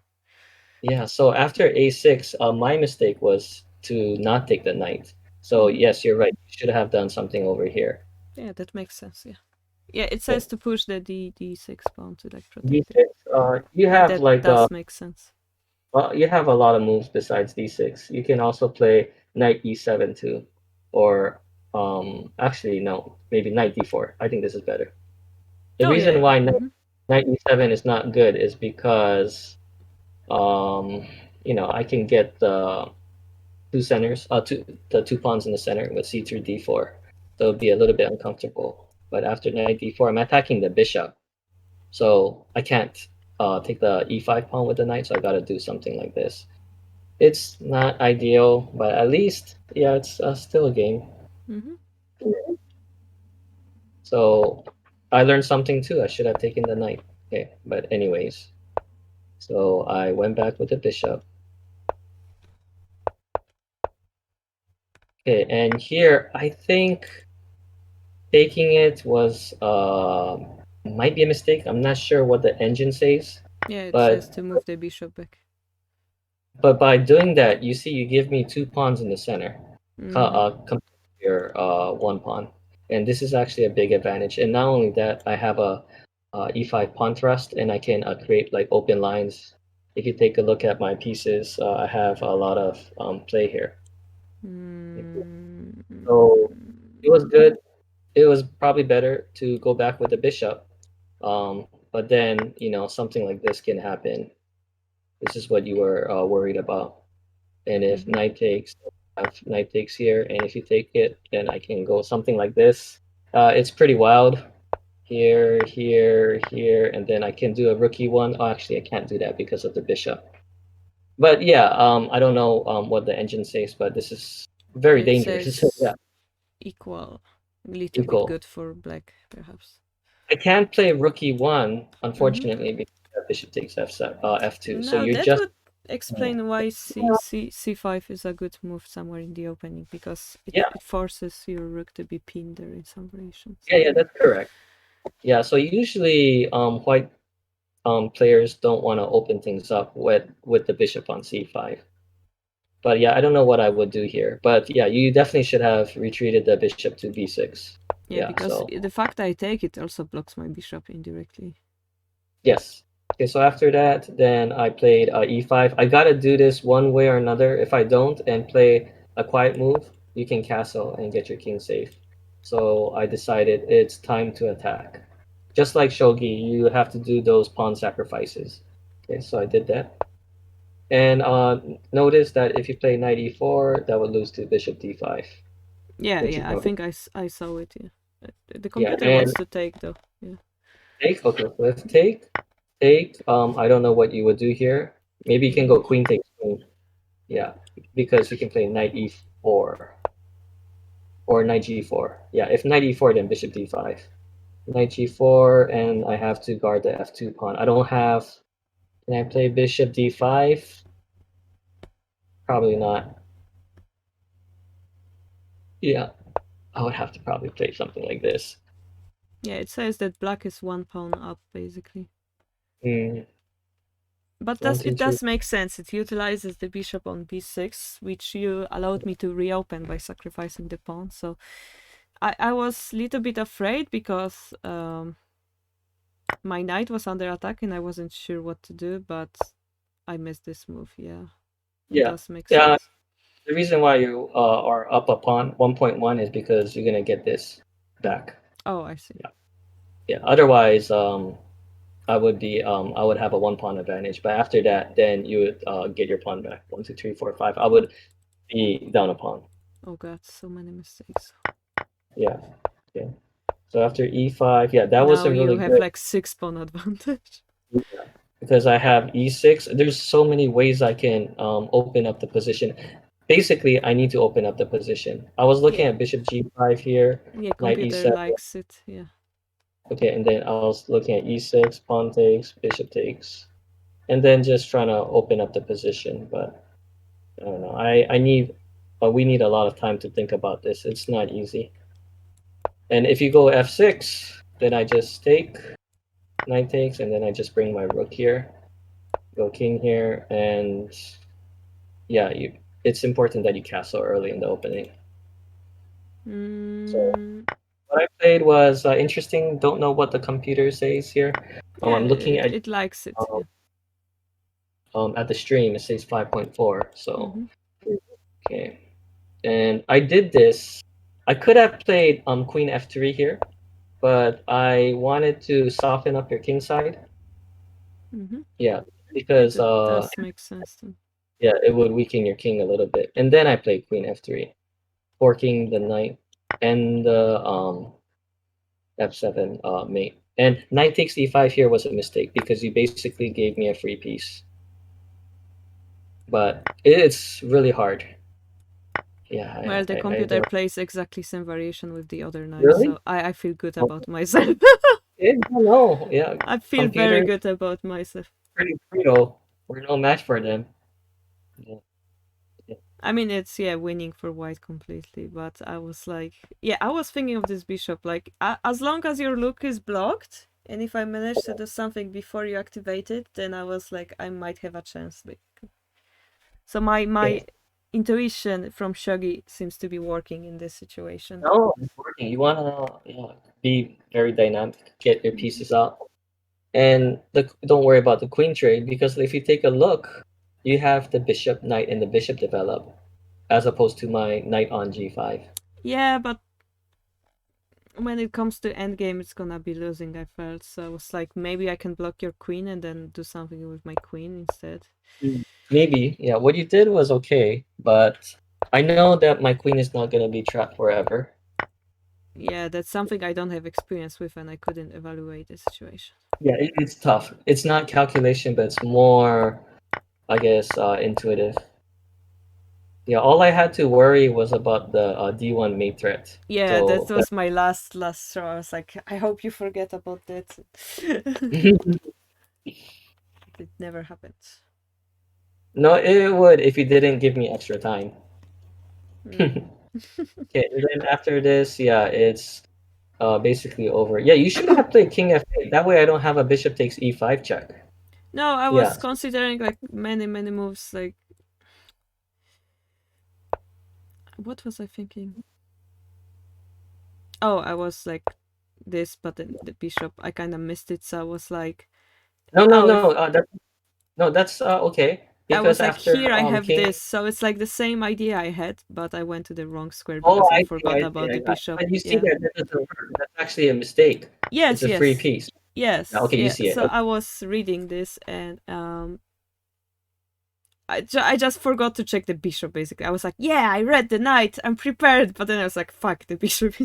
yeah. So after a6, my mistake was to not take the knight. So Mm-hmm. yes, you're right. You should have done something over here. Yeah, that makes sense. Yeah, yeah. It Yeah. says to push the d6 pawn to like protect it, D6, you and have that like does make sense. you have a lot of moves besides D6. You can also play knight E7 too, or actually no, maybe knight D4. I think this is better. The Oh reason yeah. why Mm-hmm. knight E7 is not good is because um I can get the two centers, the two pawns in the center with C through D4. So it'd be a little bit uncomfortable. But after knight D4, I'm attacking the bishop. So I can't take the e5 pawn with the knight, so I gotta do something like this. It's not ideal, but at least, yeah, it's still a game. Mm-hmm. So I learned something too. I should have taken the knight. Okay, but anyways, so I went back with the bishop. Okay, and here I think taking it was might be a mistake. I'm not sure what the engine says, Yeah, it says but to move the bishop back. by doing that, you see, you give me two pawns in the center, Mm-hmm. compared to your one pawn, and this is actually a big advantage. And not only that, I have a e5 pawn thrust, and I can create like open lines. If you take a look at my pieces, I have a lot of play here. So it was Mm-hmm. good. It was probably better to go back with the bishop, but then something like this can happen. This is what you were worried about. And if Mm-hmm. knight takes here, and if you take it, then I can go something like this. It's pretty wild. Here, here, here, and then I can do a rookie one. Oh, actually, I can't do that because of the bishop. But yeah, I don't know what the engine says, but this is very It dangerous. Yeah, says equal, a little bit equal. good for black, perhaps. I can't play rook e1, Mm-hmm. unfortunately, because bishop takes f2. So Now you're that just would explain why c5 is a good move somewhere in the opening, because yeah, it forces your rook to be pinned there in some variations. yeah, that's correct. Yeah, so usually white players don't want to open things up with the bishop on c5. But yeah, I don't know what I would do here. But yeah, you definitely should have retreated the bishop to b6. Yeah, Yeah, because so the fact I take it also blocks my bishop indirectly. yes. Okay, so after that, then I played e5. I gotta do this one way or another. If I don't and play a quiet move, you can castle and get your king safe. So I decided it's time to attack. Just like Shogi, you have to do those pawn sacrifices. Okay, so I did that. And notice that if you play knight e4, that would lose to bishop d5, Yeah, which you yeah, I probably think I saw it. Yeah, the yeah. computer And wants to take though. Yeah, take, okay, so let's take. I don't know what you would do here. Maybe you can go maybe. queen takes queen. Yeah, because you can play knight e4 or knight g4. Yeah, if knight e4, then bishop d5. Knight g4, and I have to guard the f2 pawn. I don't have. Can I play bishop d5? Probably not. Yeah, I would have to probably play something like this. Yeah, it says that black is 1 pawn up basically. Hmm. But One, it two, three. does make sense. It utilizes the bishop on b6, which you allowed me to reopen by sacrificing the pawn. So I was a little bit afraid because my knight was under attack and I wasn't sure what to do, but I missed this move. Yeah, it Yeah, does make yeah. sense. The reason why you are up upon 1.1 is because you're gonna get this back. Oh, I see. Yeah, yeah. Otherwise, I would have a one pawn advantage. But after that, then you would get your pawn back. One, two, three, four, five. I would be down a pawn. Oh god, so many mistakes. Yeah, yeah. So after e5, yeah, that Now wasn't you really have good. like 6 pawn advantage. Yeah, because I have e6. There's so many ways I can open up the position. Basically, I need to open up the position. I was looking Yeah, at bishop g5 here, yeah, knight computer e7. likes it. Yeah. Okay, and then I was looking at e6, pawn takes, bishop takes, and then just trying to open up the position. But I don't know. We need a lot of time to think about this. It's not easy. And if you go f6, then I just take, knight takes, and then I just bring my rook here, go king here, and yeah, it's important that you castle early in the opening. So Mm, what I played was interesting. Don't know what the computer says here. yeah, I'm looking it likes it. um, Yeah. at the stream. It says 5.4. So Mm-hmm. okay, and I did this. I could have played queen f3 here, but I wanted to soften up your king side. Mm-hmm. Yeah, Yeah, because that does make sense then. yeah, it would weaken your king a little bit. And then I played queen f3, forking the knight and the f7 mate. And knight takes e5 here was a mistake because you basically gave me a free piece. But it's really hard. Yeah, Well, the I computer don't plays exactly same variation with the other knight, really. so I feel good about myself. Yeah, no, yeah, I feel very computers good about myself. pretty brutal. We're no match for them. Yeah, yeah. I mean, it's yeah, winning for white completely, but I was like, yeah, I was thinking of this bishop like as long as your look is blocked, and if I manage to do something before you activate it, then I was like, I might have a chance. Like, so my Okay. intuition from Shogi seems to be working in this situation. No, it's working. You wanna be very dynamic, get your Mhm. pieces out, and don't worry about the queen trade because if you take a look, you have the bishop, knight, and the bishop develop as opposed to my knight on g5. Yeah, but when it comes to endgame, it's gonna be losing. I felt so. I was like, maybe I can block your queen and then do something with my queen instead. Maybe, yeah. What you did was okay, but I know that my queen is not gonna be trapped forever. Yeah, that's something I don't have experience with, and I couldn't evaluate the situation. Yeah, it's tough. It's not calculation, but it's more, I guess, intuitive. Yeah, all I had to worry was about the D1 mate threat. Yeah, that So was my last straw. I was like, I hope you forget about that. that It never happened. no, it would if you didn't give me extra time. Mm. Okay, and then after this, yeah, it's basically over. Yeah, you should have played King F8. That way I don't have a bishop takes E5 check. No, I Yeah. was considering like many moves. Like, what was I thinking? Oh, I was like this, but then the bishop, I kind of missed it. So I was like, No, no, oh, no. if That's okay I because was like, after here I have King. this. So it's like the same idea I had, but I went to the wrong square Oh, because I I see, forgot I see, about I the got. bishop. But you see Yeah. that that doesn't work. That's actually a mistake. It's Yes, a free yes, piece. Yeah, yes, okay, you yeah. see it. So Okay. I was reading this and I just forgot to check the bishop basically. I was like, yeah, I read the knight, I'm prepared. But then I was like, fuck the bishop.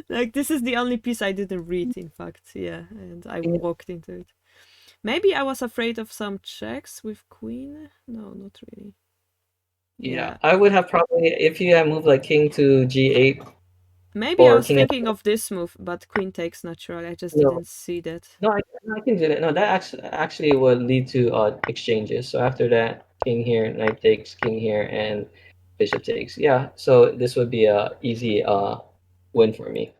Like, this is the only piece I didn't read, in fact. Yeah, and I walked into it. Maybe I was afraid of some checks with queen. No, not really. Yeah, Yeah. I would have probably if you had moved like King to G8 Maybe I or was King F. thinking of this move, but queen takes naturally. I just No, didn't see that. no, I can do that. No, that actually would lead to exchanges. So after that, King here, Knight takes, King here, and Bishop takes. Yeah, so this would be a easy win for me.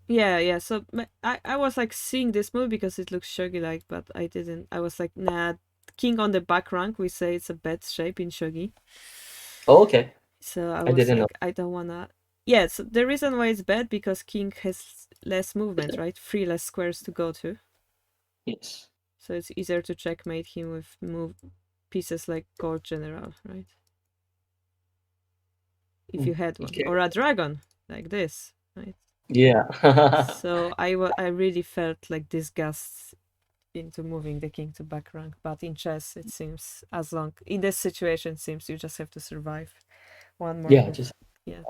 Yeah, yeah. So I was like seeing this move because it looks shogi like, but I didn't. I was like, nah. King on the back rank, we say it's a bad shape in shogi. Oh, okay. So I I was didn't know. like, I don't wanna. Yeah. So the reason why it's bad because king has less movement, right? Three less squares to go to. Yes. So it's easier to checkmate him with move pieces like court general, right? If you had one, Okay. or a dragon like this, right? Yeah. So I really felt like disgust into moving the king to back rank. But in chess, it seems as long in this situation, it seems you just have to survive one more Yeah, move. just Yeah.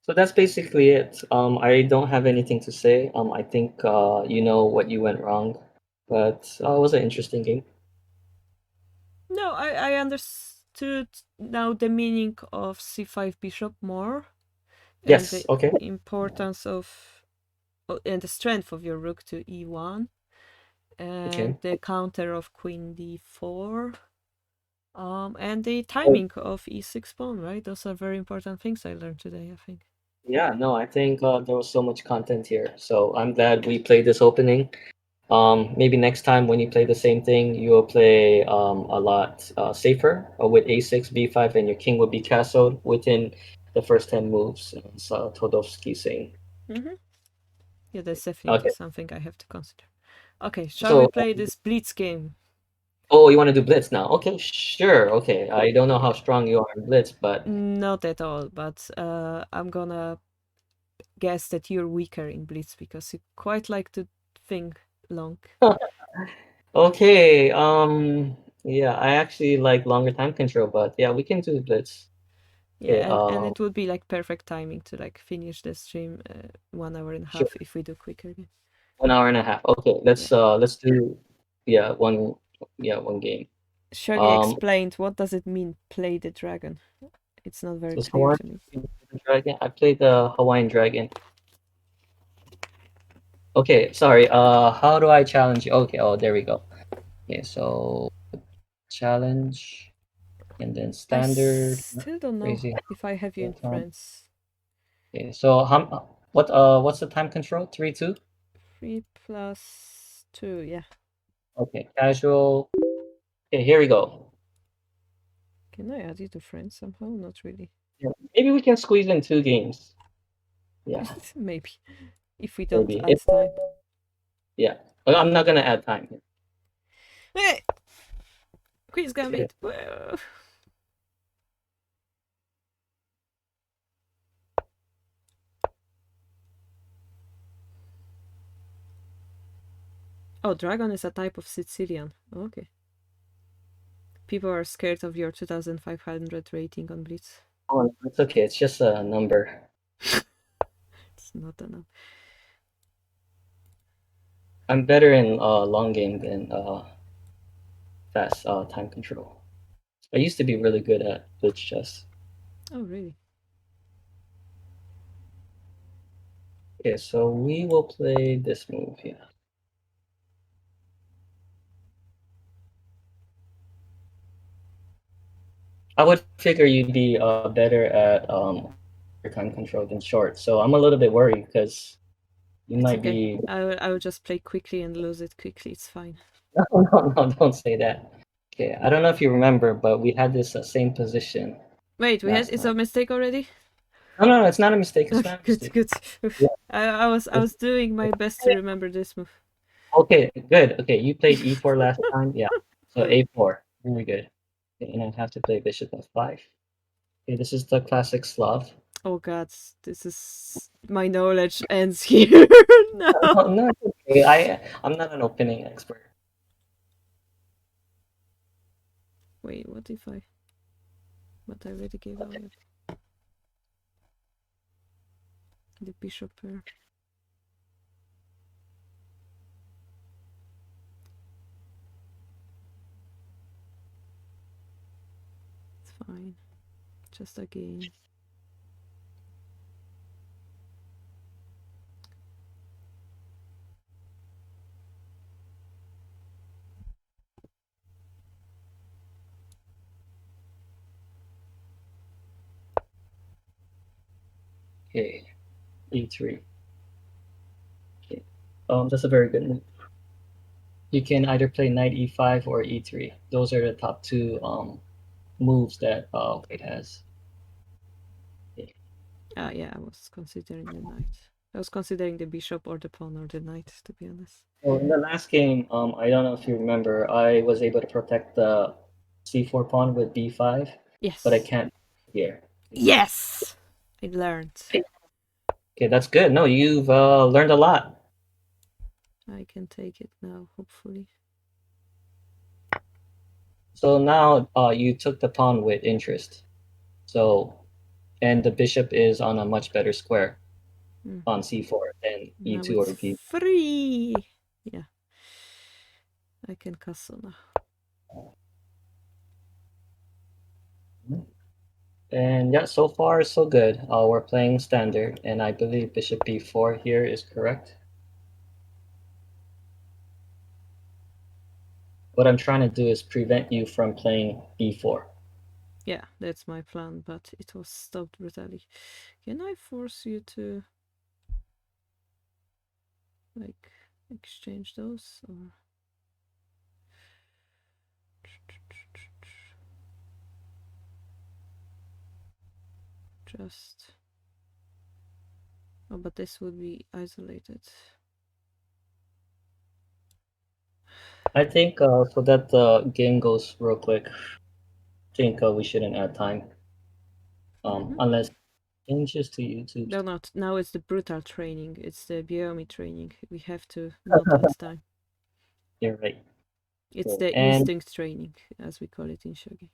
so that's basically it. I don't have anything to say. I think you know what you went wrong, but it was an interesting game. No, I understood now the meaning of c5 bishop more and Yes. the Okay. importance of and the strength of your rook to e1 and Okay. the counter of queen d4 and the Oh, timing of e6 pawn, right? Those are very important things I learned today, I think. yeah. No, I think there was so much content here. So I'm glad we played this opening. Maybe next time when you play the same thing, you will play a lot safer with a6, b5, and your king will be castled within the first 10 moves. As Todovsky saying. Mm-hmm. Yeah, that's definitely Okay. something I have to consider. Okay, shall we So, play this blitz game? oh, you want to do blitz now? Okay, sure. Okay. I don't know how strong you are in blitz, but Not at all, but I'm gonna guess that you're weaker in blitz because you quite like to think long. okay. Yeah, I actually like longer time control, but yeah, we can do blitz. Okay. Yeah, and it would be like perfect timing to like finish the stream 1 hour and a Sure. half if we do quicker. 1 hour and a half. Okay. Yeah. Let's do yeah one game. Shogi Um, explained what does it mean play the dragon. It's not very so it's clear Hawaiian to me. Dragon. I played the Hawaiian Dragon. Okay, sorry. How do I challenge you? Okay, oh, there we go. Okay, so challenge and then I standard. still don't know Crazy. if I have you in friends. Okay, so what's the time control? 3-2? 3 + 2, yeah. Okay, casual. Okay, here we go. Can I add you to friends somehow? Not really. Yeah, maybe we can squeeze in 2 games. Yeah, Maybe. If we don't maybe. add time. Yeah. I'm not gonna add time. Hey! Queen's Okay. Gambit! Oh, dragon is a type of Sicilian. Okay. People are scared of your 2500 rating on Blitz. Oh, it's okay. It's just a number. It's not enough. I'm better in long game than fast time control. I used to be really good at glitch chess. Oh, really? Okay, so we will play this move here. I would figure you'd be better at time control than short. So I'm a little bit worried because you It's might okay. be. I will just play quickly and lose it quickly. It's fine. No, no, no, don't say that. Okay, I don't know if you remember, but we had this same position Wait, we had last it's time. a mistake already? No, no, no, it's not a mistake. It's Okay, not a good, mistake. good. Yeah. I was doing my best to remember this move. Okay, good. Okay, you played e4 last time. Yeah. So a4. Very good. Okay, and I have to play bishop f5. Okay, this is the classic Slav. Oh god, this is my knowledge ends here. No. Oh, no, it's okay. I'm not an opening expert. Wait, what if I? But I already gave away the bishop pair. It's fine. Just a game. Okay, e3. Okay. That's a very good move. You can either play knight e5 or e3. Those are the top two moves that White has. Okay. Yeah, I was considering the knight. I was considering the bishop or the pawn or the knight, to be honest. So in the last game, I don't know if you remember, I was able to protect the c4 pawn with d5, but I Yes. can't here. Yes! I learned. Okay, that's good. No, you've learned a lot. I can take it now, hopefully. So now you took the pawn with interest. So, and the bishop is on a much better square Mm. on c4 than Now e2 it's or b. free! Yeah. I can castle now. And yeah, so far so good. We're playing standard, and I believe bishop b4 here is correct. What I'm trying to do is prevent you from playing b4. Yeah, that's my plan, but it was stopped brutally. Can I force you to like exchange those or just oh, but this would be isolated. I think so that the game goes real quick. I think we shouldn't add time, unless changes to YouTube. No, not now. It's the brutal training. It's the Biomi training. We have to not add time. You're right. It's Okay. the instinct training, as we call it in shogi.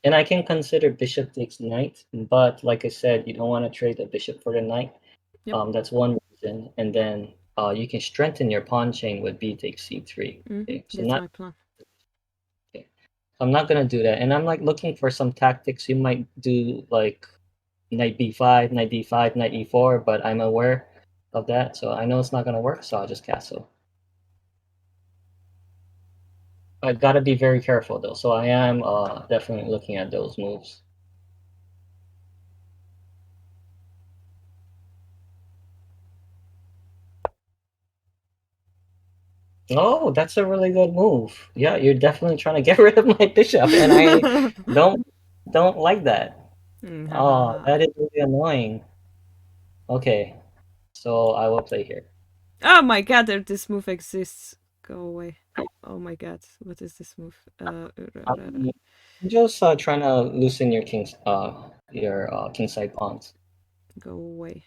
And I can consider bishop takes knight, but like I said, you don't want to trade the bishop for the knight. Yep. That's one reason, and then you can strengthen your pawn chain with b takes c3. Okay, so That's not my plan. okay. I'm not gonna do that, and I'm like looking for some tactics. You might do like knight b5, knight d5, knight e4, but I'm aware of that, so I know it's not gonna work. So I'll just castle. I gotta be very careful though. So I am definitely looking at those moves. Oh, that's a really good move. Yeah, you're definitely trying to get rid of my bishop, and I don't don't like that. Oh, Hahaha. that is really annoying. Okay, so I will play here. Oh my god, this move exists. Go away. Oh my god, what is this move? I'm just trying to loosen your kingside pawns. Go away.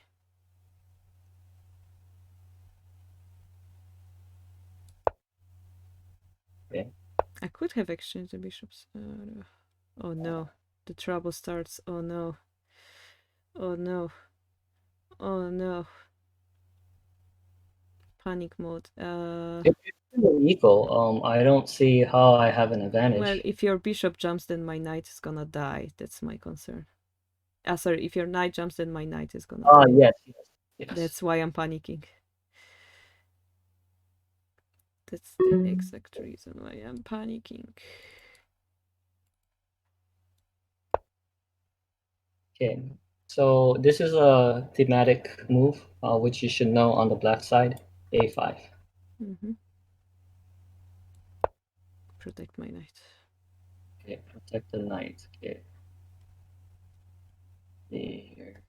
Okay. I could have exchanged the bishops. Oh no, the trouble starts. Oh no. Oh no. Oh no. Panic mode. equal. I don't see how I have an Well, advantage. if your bishop jumps, then my knight is gonna die. That's my concern. Sorry, if your knight jumps, then my knight is gonna die. Yes, yes, yes. That's why I'm panicking. That's the exact reason why I'm panicking. Okay, so this is a thematic move, which you should know on the black side, a5. Mm-hmm. Protect my knight. Okay, protect the knight. Okay. Here.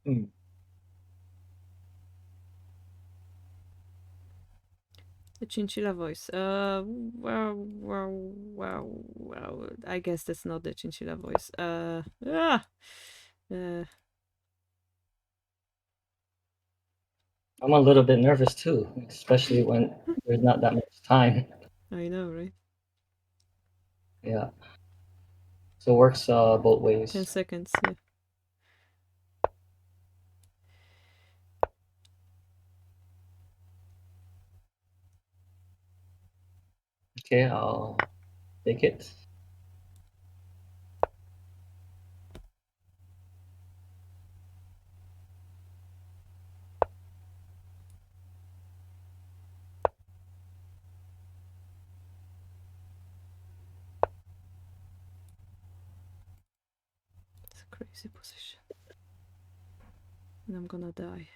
Hmm. The chinchilla voice. Wow. I guess that's not the chinchilla voice. I'm a little bit nervous too, especially when there's not that much time. I know, right? Yeah. So it works both 10 ways. seconds, yeah. Okay, I'll take it. It's a crazy position. And I'm gonna die.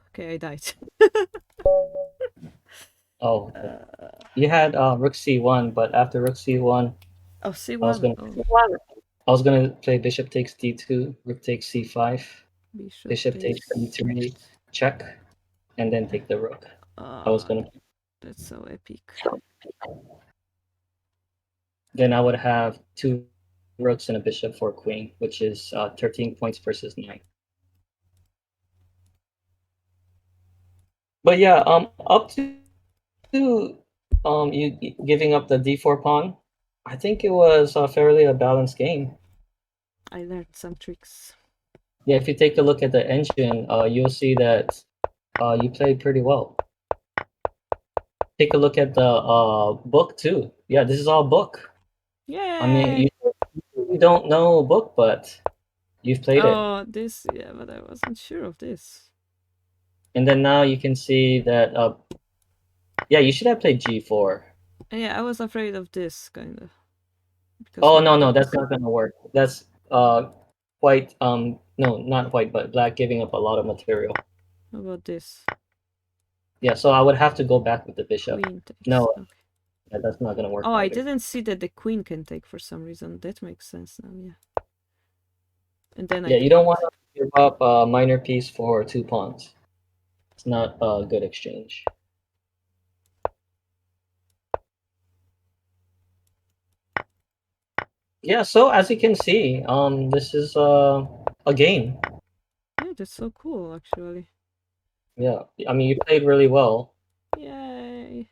Okay, I died. Oh, you had rook c1, but after rook c1, Oh, I was C1. gonna Oh, I was gonna play bishop takes d2, rook takes c5, bishop takes takes. d3, check, and then take the rook. I was gonna. That's so epic. Then I would have two rooks and a bishop for queen, which is 13 points versus 9. But yeah, up to you giving up the d4 pawn, I think it was fairly a balanced game. I learned some tricks. Yeah, if you take a look at the engine, you'll see that you played pretty well. Take a look at the book too. Yeah, this is all book. Yay! I mean, you don't know book, but you've played it. Oh, this, yeah, but I wasn't sure of this. And then now you can see that, yeah, you should have played g4. Yeah, I was afraid of this, kind of. Oh, no, that's not gonna work. That's white, no, not white, but black giving up a lot of material. How about this? Yeah, so I would have to go back with the bishop. Queen takes. No, Okay. yeah, that's not gonna work Oh, I either. didn't see that the queen can take for some reason. That makes sense now, yeah. And then I Yeah, you don't cannot. want to give up a minor piece for 2 pawns. It's not a good exchange. Yeah, so as you can see, this is a game. Yeah, that's so cool, actually. Yeah, I mean, you played really well. Yay!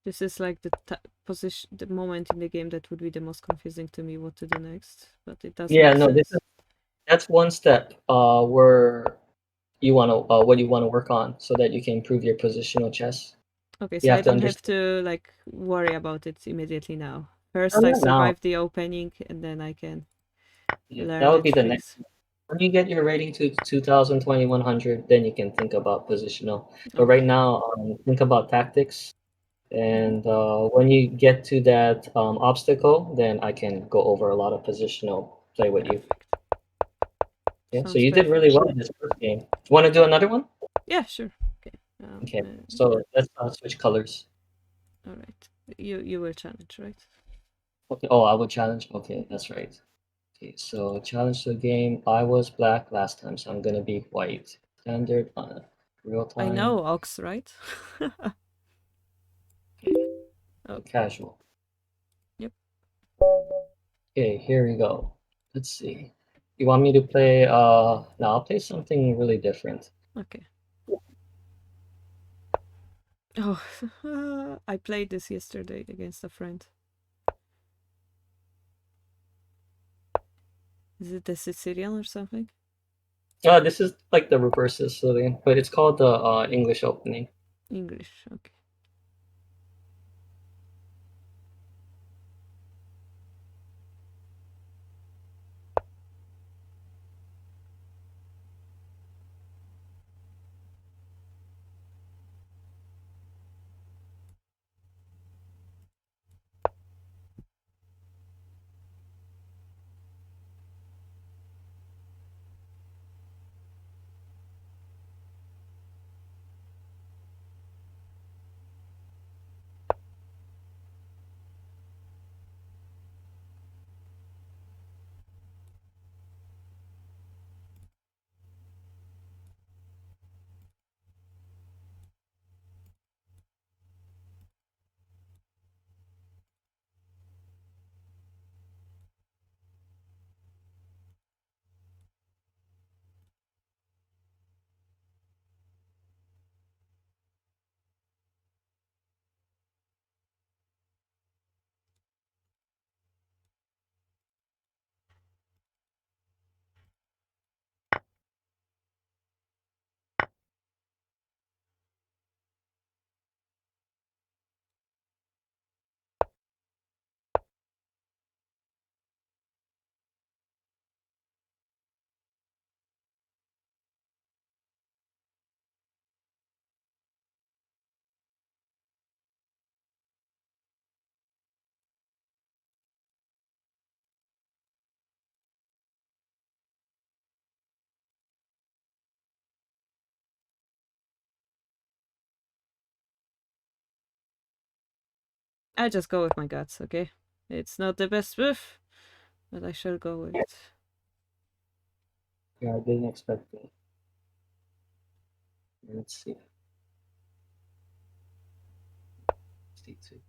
This is like the position, the moment in the game that would be the most confusing to me. What to do next? But it does Yeah, make no, sense. that's one step where you want to what you want to work on so that you can improve your positional chess. Okay, You so I have to don't have understand. to like worry about it immediately now. First, No, I not now. survive the opening, and then I can Yeah, that learn the would be the next. tricks. When you get your rating to 2000, 2100, then you can think about positional. But right Okay. now, think about tactics. And when you get to that obstacle, then I can go over a lot of positional play with you. Perfect. Yeah, so Sounds you did perfect. really well in this first game. Want to do another one? Yeah, sure. Okay. Okay, Yeah. so let's switch colors. All right. You will challenge, right? Okay, oh, I will challenge. Okay, that's right. Okay, so challenge the game. I was black last time, so I'm gonna be white. Standard on real I time. know Ox, right? Oh, Casual. yep. Okay, here we go. Let's see. You want me to play no, I'll play something really different. Okay. Oh, I played this yesterday against a friend. Is it the Sicilian or something? This is like the reverse Sicilian, but it's called the English opening. English, okay. I just go with my guts, okay? It's not the best move, but I shall go with it. Yeah, I didn't expect it. Let's see. C2.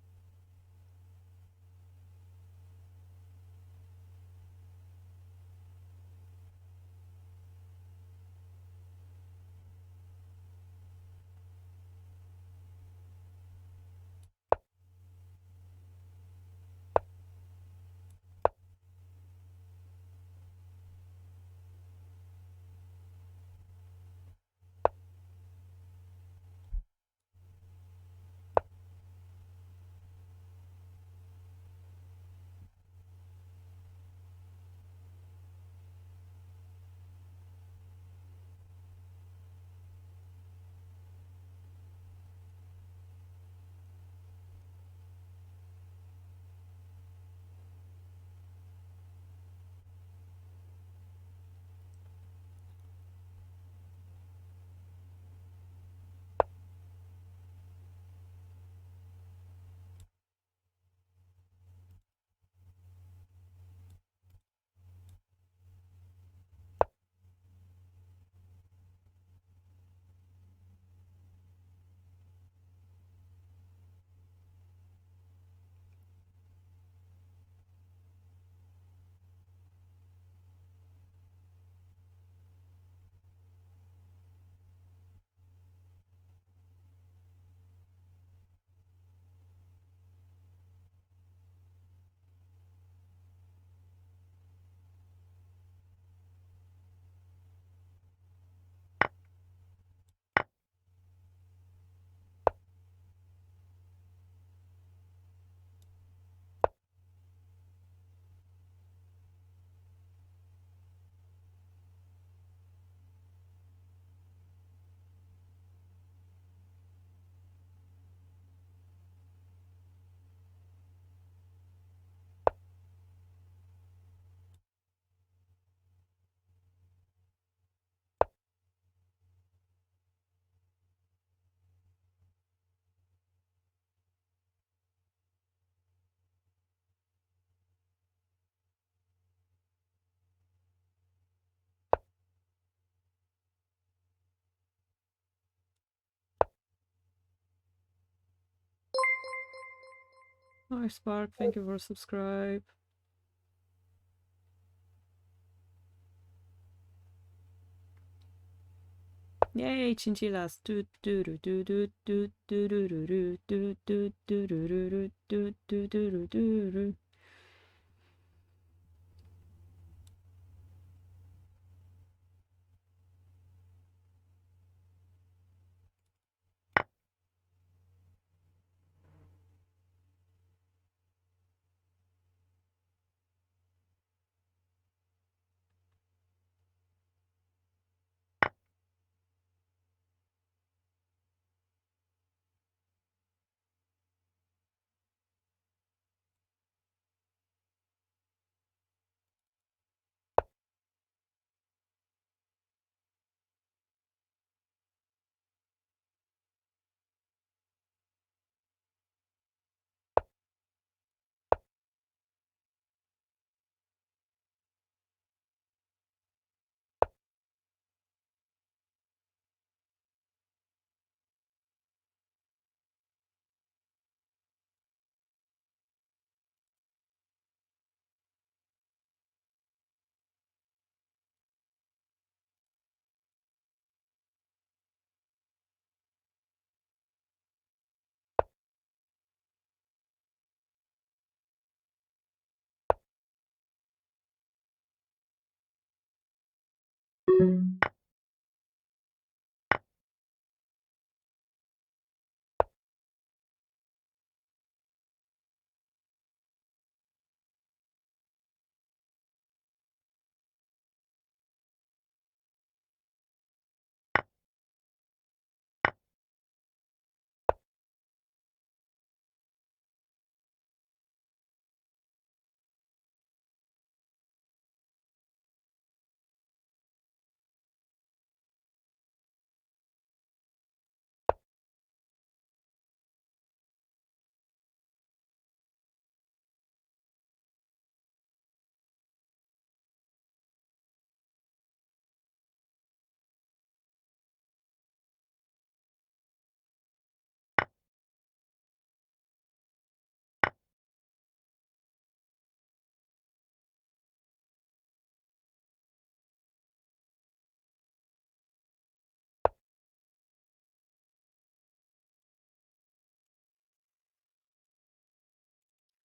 Hi, Spark, thank you for subscribe. Yay, chinchillas. Do do do do do do do do do do do do do do do do do do do.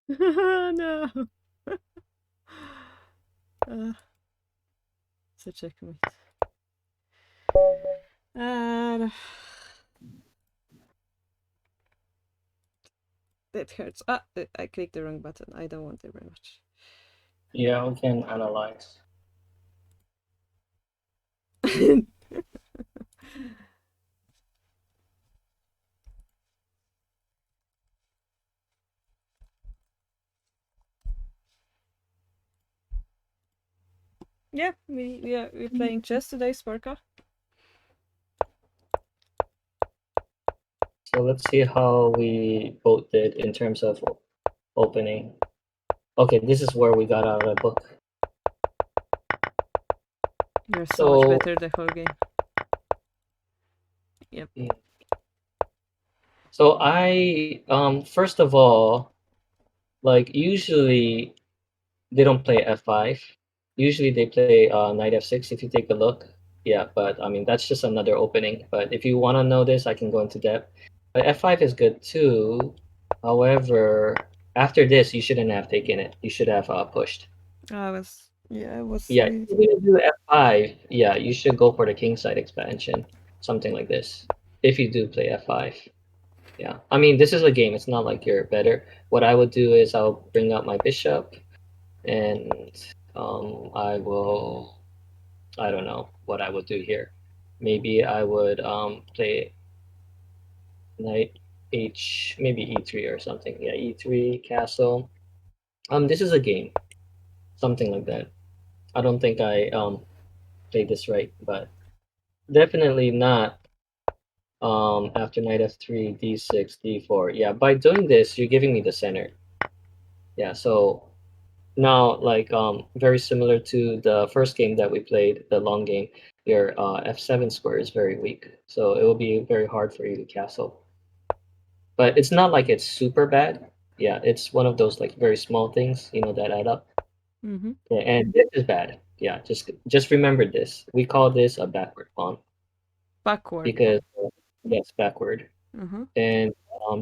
No. So checkmate. And that hurts. I clicked the wrong button. I don't want it very much. Yeah, we can analyze. Yeah, we're playing chess today, Sparka. So let's see how we both did in terms of opening. Okay, this is where we got out of the book. You're so much So better the whole game. Yep. so I first of all, like usually they don't play f5. Usually they play knight f6 if you take a look. Yeah, but I mean that's just another opening. But if you want to know this, I can go into depth. But f5 is good too. However, after this, you shouldn't have taken it. You should have pushed. I was Yeah, really. if you're gonna do f5, yeah, you should go for the king side expansion, something like this. If you do play f5. Yeah, I mean this is a game. It's not like you're better. What I would do is I'll bring up my bishop, and I will. I don't know what I would do here. Maybe I would play knight h, maybe e3 or something. Yeah, e3 castle. This is a game, something like that. I don't think I played this right, but definitely not after knight f3, d6, d4. Yeah, by doing this, you're giving me the center. Yeah, so now, like very similar to the first game that we played, the long game, your f7 square is very weak, so it will be very hard for you to castle. But it's not like it's super bad. Yeah, it's one of those like very small things, that add up. Mm-hmm. Yeah, and this is bad. Yeah, just remember this. We call this a backward pawn. Backward. because yes, backward. Uh-huh. And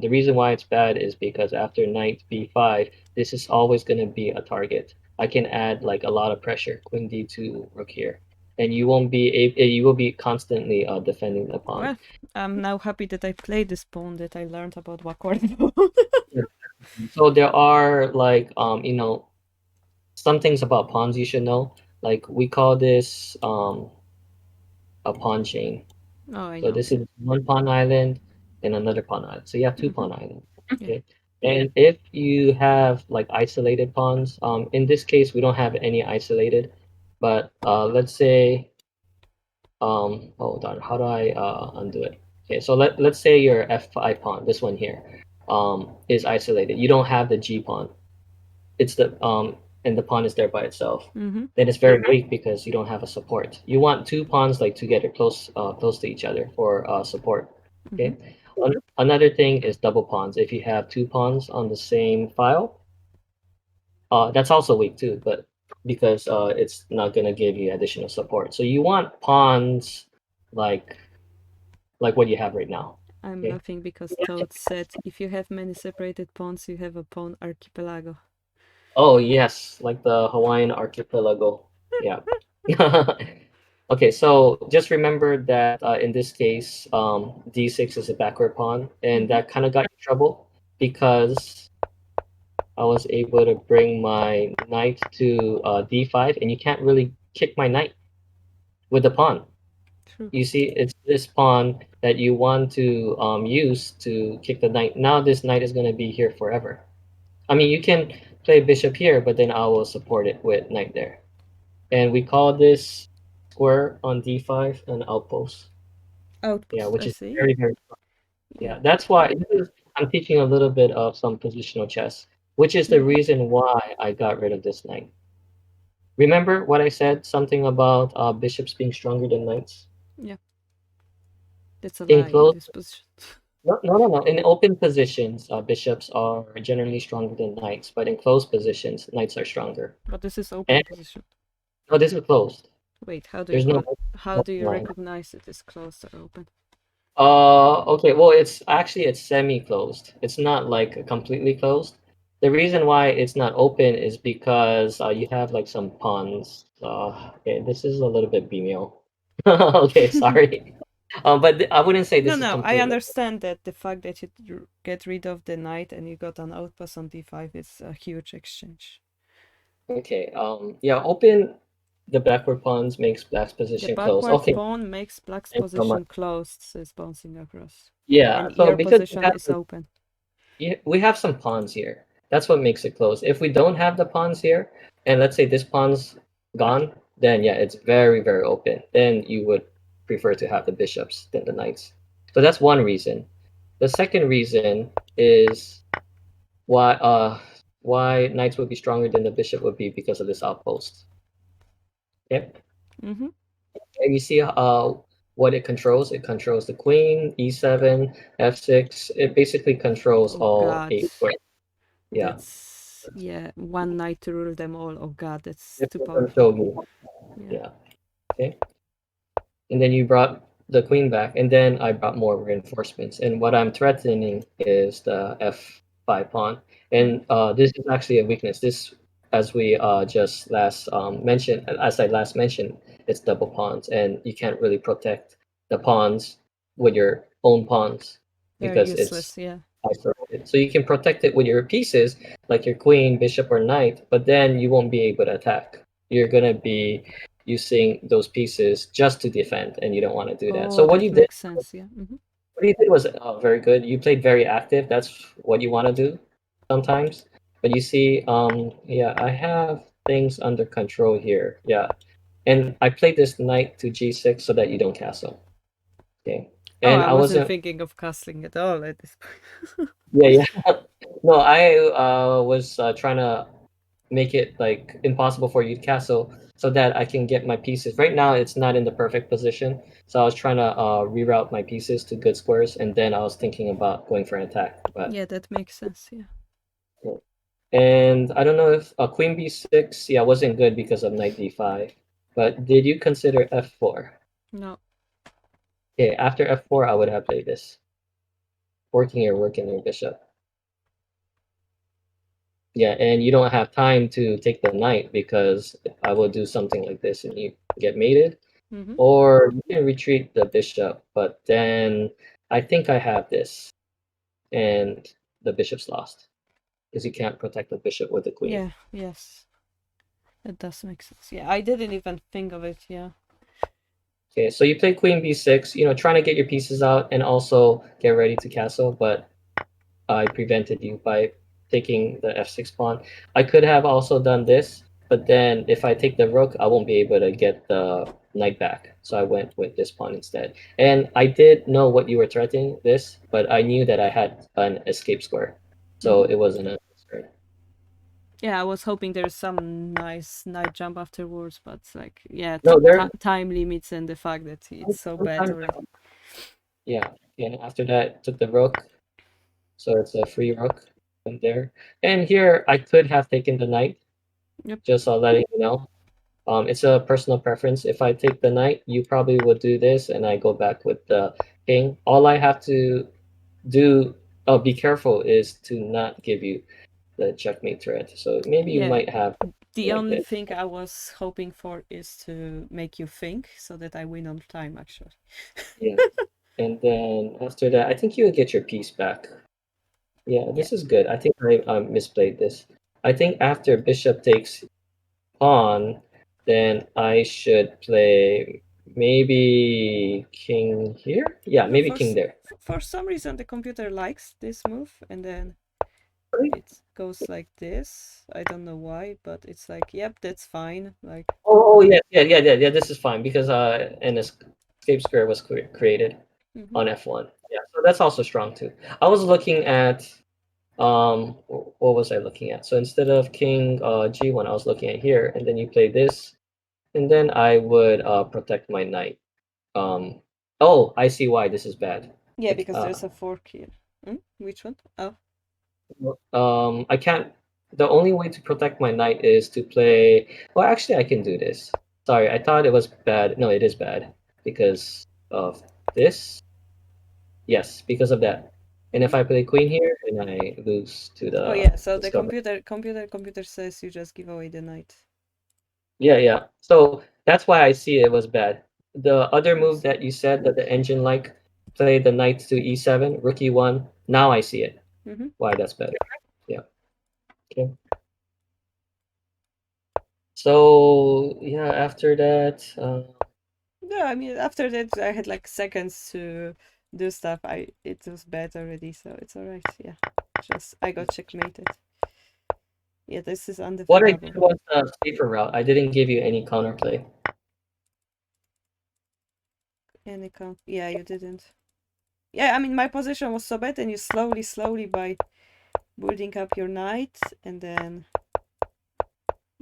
the reason why it's bad is because after knight b5, this is always going to be a target. I can add like a lot of pressure, queen d2, rook here, and you won't be you will be constantly defending the pawn. Well, I'm now happy that I played this pawn, that I learned about backward pawn. So there are like some things about pawns you should know. Like we call this a pawn chain. Oh, I So know. this is one pawn island and another pawn island. So you have two Mm-hmm. pawn islands. Yeah. Okay. And if you have like isolated pawns, in this case we don't have any isolated, but let's say hold on, how do I undo it? Okay, so let's say your f5 pawn, this one here, is isolated. You don't have the g pawn. It's the and the pawn is there by itself. Mm-hmm. Then it's very weak because you don't have a support. You want two pawns like together, close to each other for support. Mm-hmm. Okay. Another thing is double pawns. If you have two pawns on the same file, that's also weak too, but because it's not gonna give you additional support. So you want pawns like what you have right now. I'm Okay. laughing because Toad said, if you have many separated pawns, you have a pawn archipelago. Oh yes, like the Hawaiian archipelago. Yeah. Okay, so just remember that in this case, d6 is a backward pawn, and Mm-hmm. that kind of got you in trouble because I was able to bring my knight to d5, and you can't really kick my knight with the pawn. True. You see, it's this pawn that you want to use to kick the knight. Now this knight is going to be here forever. I mean, you can play bishop here, but then I will support it with knight there. And we call this square on d5 an outpost. Yeah, Outpost, which I is see. very, very Yeah. yeah. That's why I'm teaching a little bit of some positional chess, which is the Mm-hmm. reason why I got rid of this knight. Remember what I said? Something about bishops being stronger than knights? Yeah. That's a In lie in close, this position. no, no, no, no. In open positions, bishops are generally stronger than knights, but in closed positions, knights are stronger. But this is And open position. no, this is closed. Wait, There's no how do open you line. recognize it is closed or open? Okay, well, it's semi-closed. It's not like completely closed. The reason why it's not open is because you have like some pawns. Okay, this is a little bit Vimeo. Okay, sorry. But I wouldn't say No, this is no, I completely. understand that the fact that you get rid of the knight and you got an outpost on d5 is a huge exchange. Okay, yeah, open the backward pawns makes black's The position closed. backward Okay, pawn makes black's thanks so much. position closed, says bouncing across. Yeah, And so your because position is open. we have some pawns here. That's what makes it close. If we don't have the pawns here, and let's say this pawn's gone, then yeah, it's very, very open. Then you would prefer to have the bishops than the knights. So that's one reason. The second reason is why why knights would be stronger than the bishop would be because of this outpost. Okay. Mm-hmm. And you see what it controls? It controls the queen, e7, f6. It basically controls Oh all god. eight squares. Yeah. That's, yeah, one knight to rule them all. Oh god, that's This too is on powerful. Shogi. Yeah. Yeah. Okay. And then you brought the queen back, and then I brought more reinforcements. And what I'm threatening is the f5 pawn. Mm-hmm. And this is actually a weakness. This, as we just last mentioned, as I last mentioned, it's double pawns, and you can't really protect the pawns with your own pawns They're because it's useless, yeah. isolated. So you can protect it with your pieces, like your queen, bishop, or knight, but then you won't be able to attack. You're gonna be using those pieces just to defend, and you don't want to do that. Oh, So that makes sense, yeah. Mm-hmm. what you did was very good. You played very active. That's what you want to do sometimes. But you see, yeah, I have things under control here. Yeah, and I played this knight to g6 so that you don't castle. Okay, Oh, and I I wasn't wasn't. thinking of castling at all at this point. Yeah, yeah. No, I was trying to make it like impossible for you to castle so that I can get my pieces. Right now, it's not in the perfect position, so I was trying to reroute my pieces to good squares, and then I was thinking about going for an attack. But Yeah, that makes sense, yeah. and I don't know if queen b6, yeah, wasn't good because of knight d5. But did you consider f4? No. Okay, after f4, I would have played this. Working your bishop. Yeah, and you don't have time to take the knight because I will do something like this and you get mated. Mm-hmm. Or you can retreat the bishop, but then I think I have this and the bishop's lost because you can't protect the bishop with the queen. Yeah, yes. That does make sense. Yeah, I didn't even think of it, yeah. Okay, so you play queen b6, trying to get your pieces out and also get ready to castle, but I prevented you by taking the f6 pawn. I could have also done this, but then if I take the rook, I won't be able to get the knight back. So I went with this pawn instead. And I did know what you were threatening this, but I knew that I had an escape square. So Mm-hmm. it wasn't a concern. Yeah, I was hoping there's some nice night jump afterwards, but like, yeah, No, there time limits and the fact that it's so bad sometimes already. yeah. And after that took the rook. So it's a free rook in there. And here I could have taken the knight, Yep. just letting you know. It's a personal preference. If I take the knight, you probably would do this, and I go back with the king. All I have to do, be careful, is to not give you the checkmate threat. So maybe you Yeah. might have The like only this. thing I was hoping for is to make you think so that I win on time, actually. Yeah. And then after that, I think you would get your piece back. Yeah, Yeah. this is good. I think I misplayed this. I think after bishop takes pawn, then I should play maybe king here. Yeah, No, maybe king there. for some reason the computer likes this move, and then it goes like this. I don't know why, but it's like, yep, that's fine. Like, Oh, yeah, yeah, yeah, yeah, yeah. This is fine because an escape square was created mm-hmm. on f1. Yeah, so that's also strong too. I was looking at what was I looking at? So instead of king g1, I was looking at here, and then you play this, and then I would protect my knight. Um, oh, I see why this is bad. Yeah, Like, because there's a fork here. Which one? Oh, I can't. The only way to protect my knight is to play. Well, actually, I can do this. Sorry, I thought it was bad. No, it is bad because of this. Yes, because of that. And if mm-hmm. I play queen here, then I lose to Oh the yeah. So the discovery. computer says you just give away the knight. Yeah, yeah. So that's why I see it was bad. The other move Yes. that you said that the engine like play the knight to e7, rook e1. Now I see it. Mm-hmm. Why that's better. Yeah. Okay. So yeah, after that, Yeah, I mean, after that, I had like seconds to do stuff. It was bad already, so it's alright. Yeah, just I got checkmated. Yeah, this is what I did undefendable. was a safer route. I didn't give you any counterplay. Any count? Yeah, you didn't. Yeah, I mean, my position was so bad, and you slowly by building up your knight and then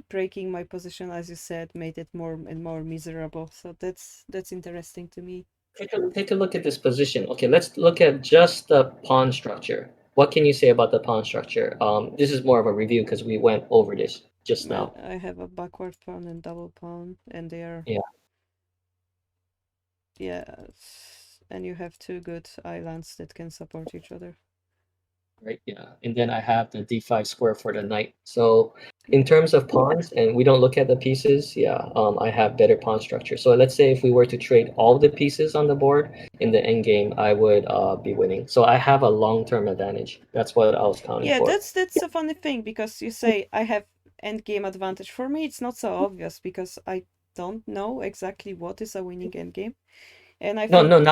breaking my position, as you said, made it more and more miserable. So that's interesting to me. Take a look at this position. Okay, let's look at just the pawn structure. What can you say about the pawn structure? This is more of a review because we went over this just Well, now. I have a backward pawn and double pawn, and they are, Yeah, yeah, and you have two good islands that can support each other. right. Yeah, and then I have the d5 square for the knight. So in Yeah. terms of pawns, and we don't look at the pieces, yeah, I have better pawn structure. So let's say if we were to trade all the pieces on the board in the end game, I would be winning. So I have a long-term advantage. That's what I was counting Yeah, for. that's a funny thing because you say I have end game advantage. For me, it's not so obvious because I don't know exactly what is a winning end game, and I No, no, think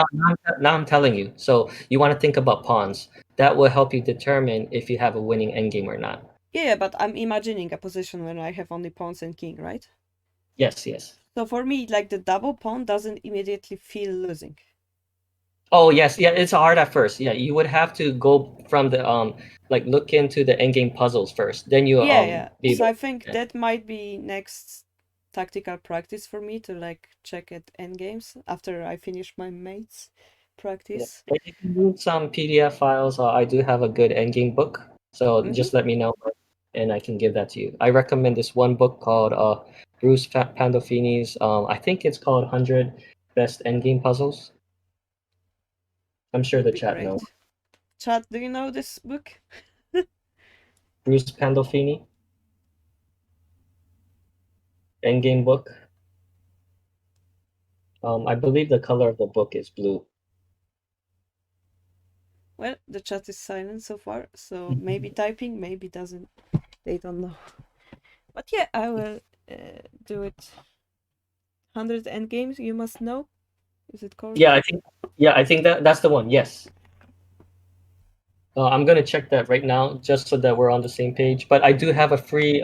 now I'm telling you. So you want to think about pawns. That will help you determine if you have a winning endgame or not. yeah, but I'm imagining a position when I have only pawns and king, right? Yes, yes. So for me, like the double pawn doesn't immediately feel losing. Oh, yes, yeah. It's hard at first. Yeah, you would have to go from the like look into the endgame puzzles first. Then you Yeah, yeah. be So able. I think Yeah, that might be next tactical practice for me to like check at end games after I finish my mates yeah. practice. And if you need some PDF files, I do have a good endgame book. So Mm-hmm. just let me know, and I can give that to you. I recommend this one book called Bruce Pandolfini's. I think it's called 100 Best Endgame Puzzles. I'm sure Would the be chat knows. great. Chat, do you know this book? Bruce Pandolfini, Endgame book. I believe the color of the book is blue. Well, the chat is silent so far, so maybe typing, maybe doesn't. They don't know. But yeah, I will do it. 100 Endgames, you must know. Is it called? Yeah, I think that's the one. Yes. I'm gonna check that right now just so that we're on the same page. But I do have a free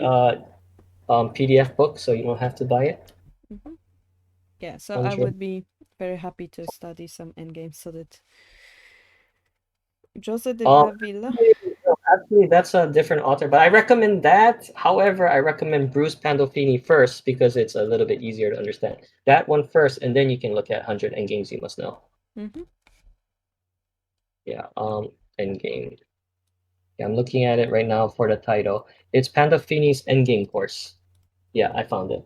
PDF book, so you don't have to buy it. Mm-hmm. Yeah, so I 100. would be very happy to study some endgames so that Jose de Um, Villa. actually, that's a different author, but I recommend that. However, I recommend Bruce Pandolfini first because it's a little bit easier to understand. That one first, and then you can look at 100 Endgames You Must Know. Mm-hmm. Yeah, Endgame. Yeah, I'm looking at it right now for the title. It's Pandolfini's Endgame course. Yeah, I found it.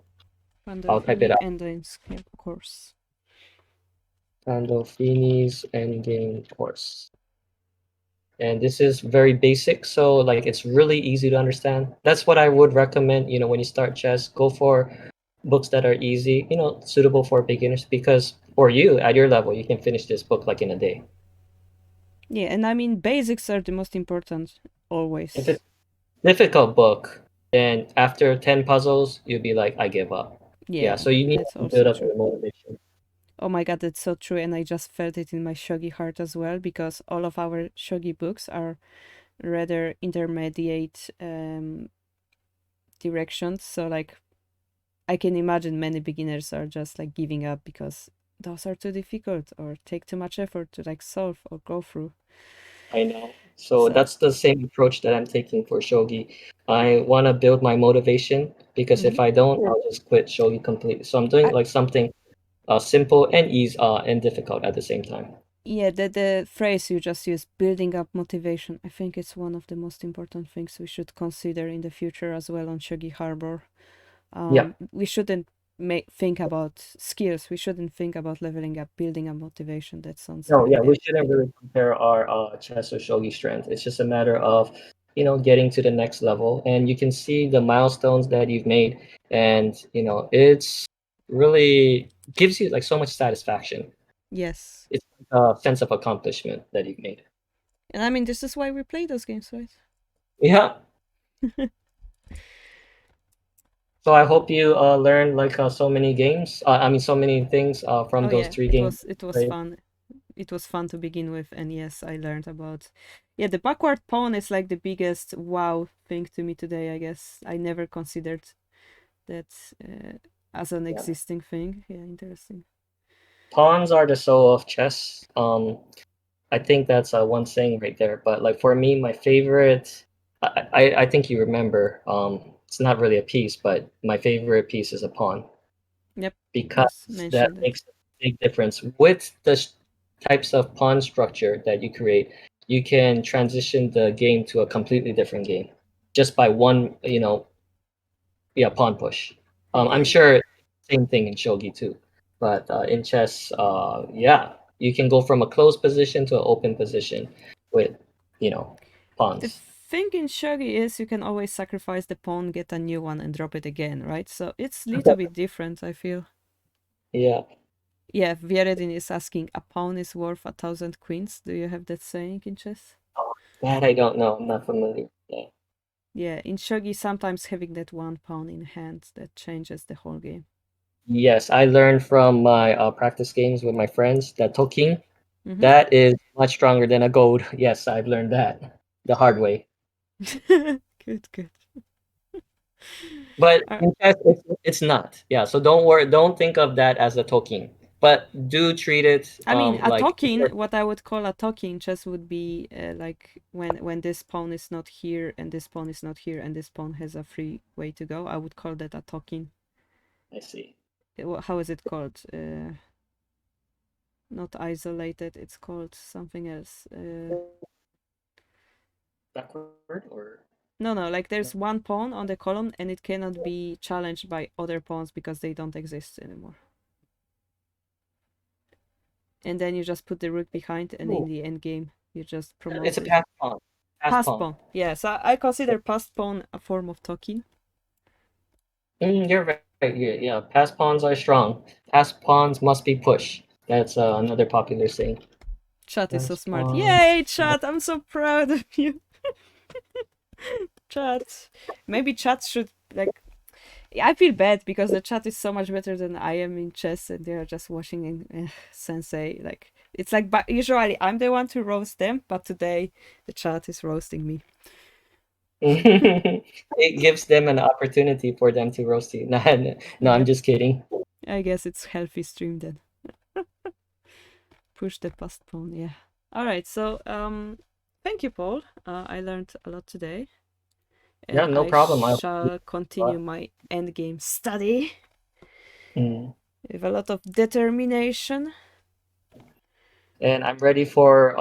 I'll type it Pandolfini out. Endgames course. Pandolfini's Endgame course. And this is very basic, so like it's really easy to understand. That's what I would recommend, when you start chess, go for books that are easy, suitable for beginners, because for you at your level, you can finish this book like in a day. Yeah, and I mean, basics are the most important, If always. it's a difficult book, then after 10 puzzles, you'll be like, I give up. Yeah, Yeah, so you need that's to build also up true. your motivation. Oh my god, that's so true, and I just felt it in my shogi heart as well, because all of our shogi books are rather intermediate directions, so like I can imagine many beginners are just like giving up because those are too difficult or take too much effort to like solve or go through. I know. So So, that's the same approach that I'm taking for shogi. I want to build my motivation because mhm. if I don't, I'll just quit shogi completely. So I'm doing I, like something simple and easy and difficult at the same time. yeah, the phrase you just used, building up motivation, I think it's one of the most important things we should consider in the future as well on Shogi Harbor. Yeah. We shouldn't think about skills. We shouldn't think about leveling up, building up motivation. That sounds No, very yeah, we shouldn't empty. really compare our chess or shogi strength. It's just a matter of, getting to the next level, and you can see the milestones that you've made, and it's really gives you like so much satisfaction. Yes. It's a sense of accomplishment that you've made. And I mean, this is why we play those games, right? Yeah. So I hope you learned like so many games. I mean, so many things from Oh those yeah, three it games. was it was Right? fun. It was fun to begin with, and yes, I learned about. Yeah, the backward pawn is like the biggest wow thing to me today. I guess I never considered that as an Yeah. existing thing. Yeah, interesting. Pawns are the soul of chess. I think that's one saying right there. But like for me, my favorite, I think you remember. It's not really a piece, but my favorite piece is a pawn Yep, because just that mentioned that. makes a big difference with the types of pawn structure that you create. You can transition the game to a completely different game just by one, yeah, pawn push. I'm Yeah, sure same thing in shogi too, but in chess, yeah, you can go from a closed position to an open position with, you know, the pawns. thing in shogi is you can always sacrifice the pawn, get a new one, and drop it again, right? So it's a little bit different. I feel. Yeah, Yeah, Vieredin is asking, a pawn is worth 1,000 queens. Do you have that saying in chess? that I don't know. I'm not familiar with that. Yeah, in shogi, sometimes having that one pawn in hand that changes the whole game. Yes, I learned from my practice games with my friends that Toking, Mm-hmm. that is much stronger than a gold. Yes, I've learned that the hard way. Good, good. But Uh, in chess, it's not. Yeah, so don't worry. Don't think of that as a Toking, but do treat it I mean, a like token, what I would call a token chess would be like when this pawn is not here and this pawn is not here and this pawn has a free way to go. I would call that a token. I see. How is it called? Not isolated. It's called something else. Backward or No, no. Like no? there's one pawn on the column and it cannot be challenged by other pawns because they don't exist anymore. and then you just put the rook behind, and in Ooh, the end game you just promote it's a it. pass pawn. Pass Pass pawn. pawn. Yeah, so I consider pass pawn a form of talking. You're right. Yeah, yeah. Pass pawns are strong. Pass pawns must be pushed. That's another popular saying. Chat is so Pass smart. pawn. Yay, chat! I'm so proud of you. Chat. Maybe chat should like. I feel bad because the chat is so much better than I am in chess, and they are just watching in Sensei. Like it's like, but usually I'm the one to roast them, but today the chat is roasting me. It gives them an opportunity for them to roast you. No, no, I'm Yep, just kidding. I guess it's healthy stream then. Push the past pawn, yeah. All right, so thank you, Paul. I learned a lot today, Yeah, and no I problem. shall continue my endgame study Mm. with a lot of determination. And I'm ready for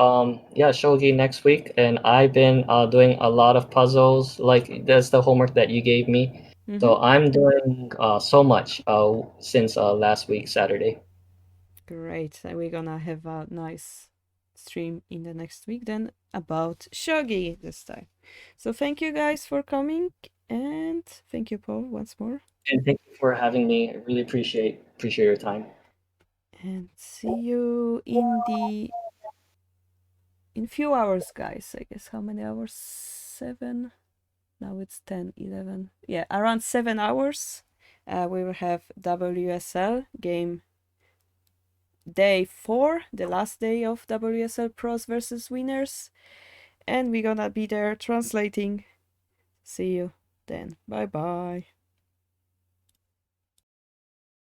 yeah, shogi next week. And I've been doing a lot of puzzles. Like that's the homework that you gave me. Mm-hmm. So I'm doing so much since last week Saturday. Great. And we're gonna have a nice stream in the next week then about Shogi this time. So thank you guys for coming, and thank you, Paul, once more. And thank you for having me. I really appreciate your time. And see you in few hours, guys. I guess how many hours? 7. Now it's 10, 11. Yeah, around 7 hours. We will have WSL game day 4, the last day of WSL pros versus winners. And we're gonna be there translating. See you then. Bye bye.